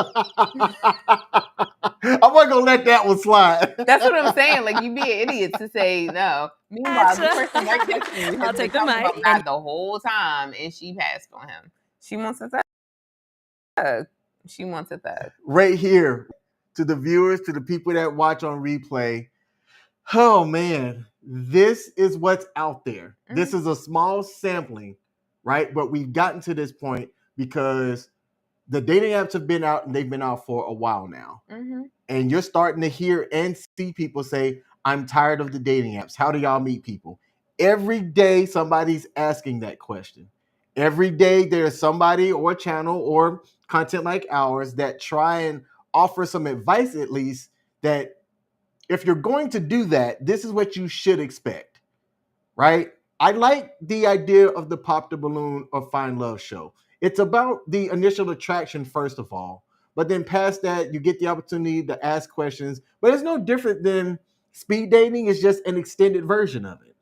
I wasn't gonna let that one slide. That's what I'm saying. Like, you be an idiot to say no. Meanwhile, the person right next to you I'll has been take the talking mic. about God the whole time, and she passed on him. She wants a thug. She wants a thug. Right here, to the viewers, to the people that watch on replay. Oh man, this is what's out there. This is a small sampling, right? But we've gotten to this point because the dating apps have been out, and they've been out for a while now. And you're starting to hear and see people say, I'm tired of the dating apps. How do y'all meet people? Every day somebody's asking that question. Every day there's somebody or channel or content like ours that try and offer some advice, at least, that if you're going to do that, this is what you should expect, right? I like the idea of the Pop the Balloon or Find Love show. It's about the initial attraction, first of all, but then past that, you get the opportunity to ask questions. But it's no different than speed dating. It's just an extended version of it.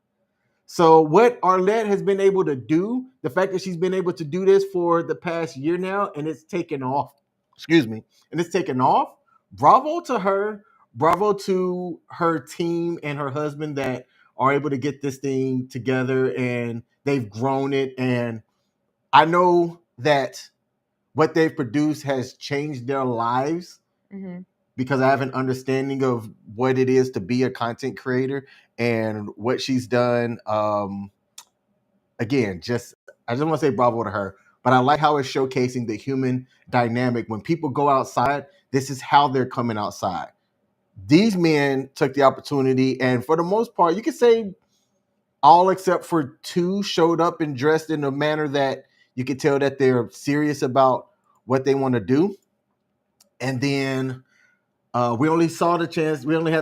So what Arlette has been able to do, the fact that she's been able to do this for the past year now, and it's taken off, and it's taken off, bravo to her. Bravo to her team and her husband that are able to get this thing together, and they've grown it. And I know that what they've produced has changed their lives because I have an understanding of what it is to be a content creator and what she's done. Again, I just want to say bravo to her, but I like how it's showcasing the human dynamic. When people go outside, this is how they're coming outside. These men took the opportunity, and for the most part, you could say all except for two showed up and dressed in a manner that you could tell that they're serious about what they want to do. And then we only had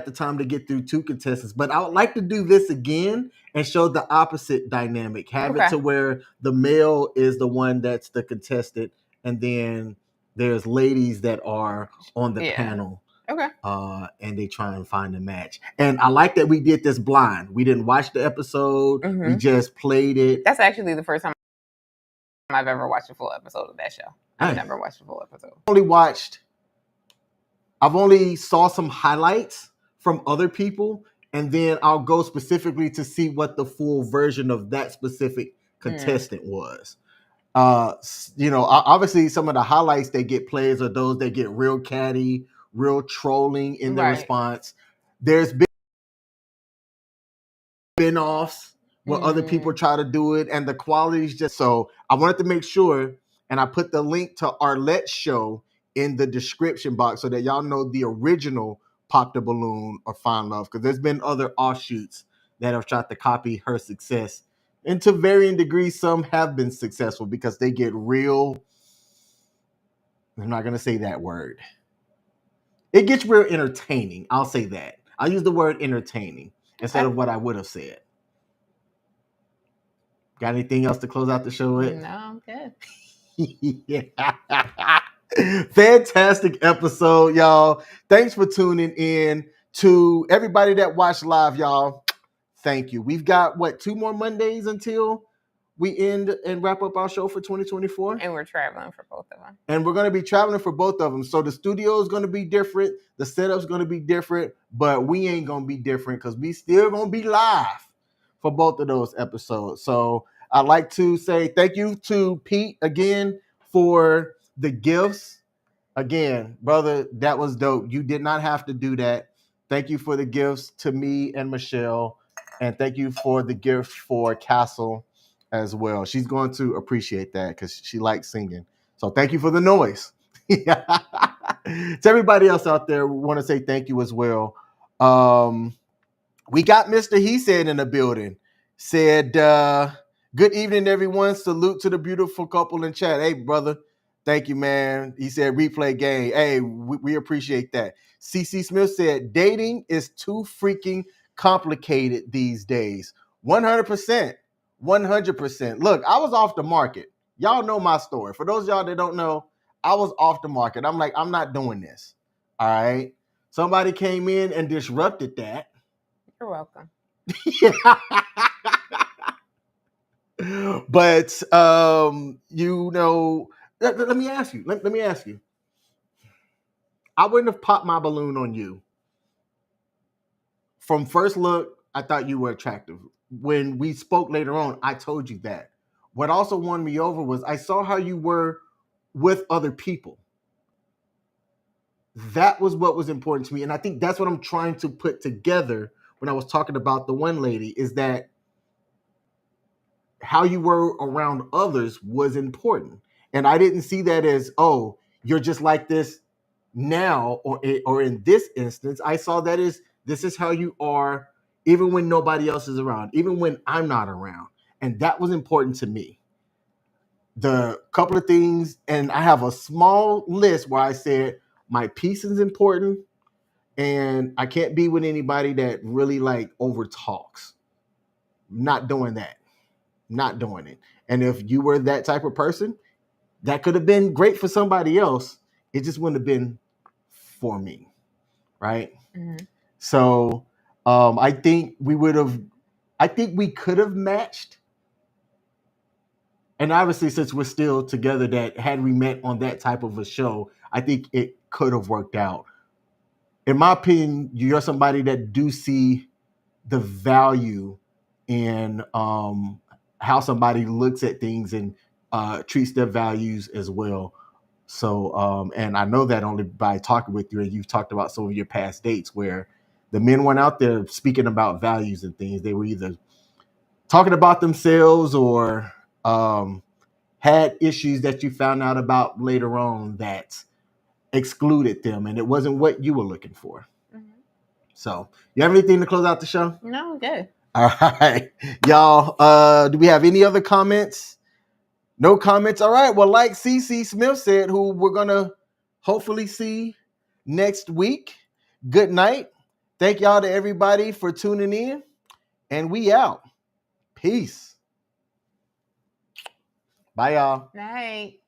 the time to get through two contestants, but I would like to do this again and show the opposite dynamic. Have it to where the male is the one that's the contestant, and then there's ladies that are on the panel. Okay. And they try and find a match. And I like that we did this blind. We didn't watch the episode. We just played it. That's actually the first time I've ever watched a full episode of that show. I've never watched a full episode. I've only saw some highlights from other people, and then I'll go specifically to see what the full version of that specific contestant was. Obviously some of the highlights they get plays are those that get real catty, real trolling in their response. There's been spin-offs where other people try to do it, and the quality is just so. I wanted to make sure, and I put the link to Arlette's show in the description box so that y'all know the original Pop the Balloon or Find Love, because there's been other offshoots that have tried to copy her success. And to varying degrees, some have been successful because they get real. I'm not going to say that word. It gets real entertaining. I'll say that. I'll use the word entertaining instead of what I would have said. Got anything else to close out the show with? No, I'm good. Fantastic episode, y'all. Thanks for tuning in. To everybody that watched live, y'all, thank you. We've got, 2 more Mondays until we end and wrap up our show for 2024. And we're traveling for both of them. And we're going to be traveling for both of them. So the studio is going to be different. The setup's going to be different. But we ain't going to be different because we still going to be live for both of those episodes. So I'd like to say thank you to Pete again for the gifts. Again, brother, that was dope. You did not have to do that. Thank you for the gifts to me and Michelle. And thank you for the gift for Castle as well. She's going to appreciate that because she likes singing. So thank you for the noise. To everybody else out there, we want to say thank you as well. We got Mr. He Said in the building. Said, good evening, everyone. Salute to the beautiful couple in chat. Hey, brother. Thank you, man. He said, replay game. Hey, we appreciate that. CC Smith said, dating is too freaking complicated these days. 100%. 100%. Look, I was off the market. Y'all know my story. For those of y'all that don't know, I was off the market. I'm like, I'm not doing this. All right. Somebody came in and disrupted that. You're welcome. But you know, let me ask you. Let me ask you. I wouldn't have popped my balloon on you. From first look, I thought you were attractive. When we spoke later on, I told you that. What also won me over was I saw how you were with other people. That was what was important to me. And I think that's what I'm trying to put together when I was talking about the one lady, is that how you were around others was important. And I didn't see that as, oh, you're just like this now, or in this instance. I saw that as, this is how you are even when nobody else is around, even when I'm not around. And that was important to me. The couple of things, and I have a small list where I said my peace is important, and I can't be with anybody that really like over talks. Not doing that. Not doing it. And if you were that type of person, that could have been great for somebody else. It just wouldn't have been for me. Right. Mm-hmm. So I think we could have matched. And obviously, since we're still together, that had we met on that type of a show, I think it could have worked out. In my opinion, you're somebody that do see the value in how somebody looks at things and treats their values as well. So, and I know that only by talking with you, and you've talked about some of your past dates where the men weren't out there speaking about values and things. They were either talking about themselves or had issues that you found out about later on that excluded them, and it wasn't what you were looking for. Mm-hmm. So, you have anything to close out the show? No, good. All right, y'all. Do we have any other comments? No comments. All right. Well, like CC Smith said, who we're gonna hopefully see next week. Good night. Thank y'all to everybody for tuning in, and we out. Peace. Bye, y'all. Night.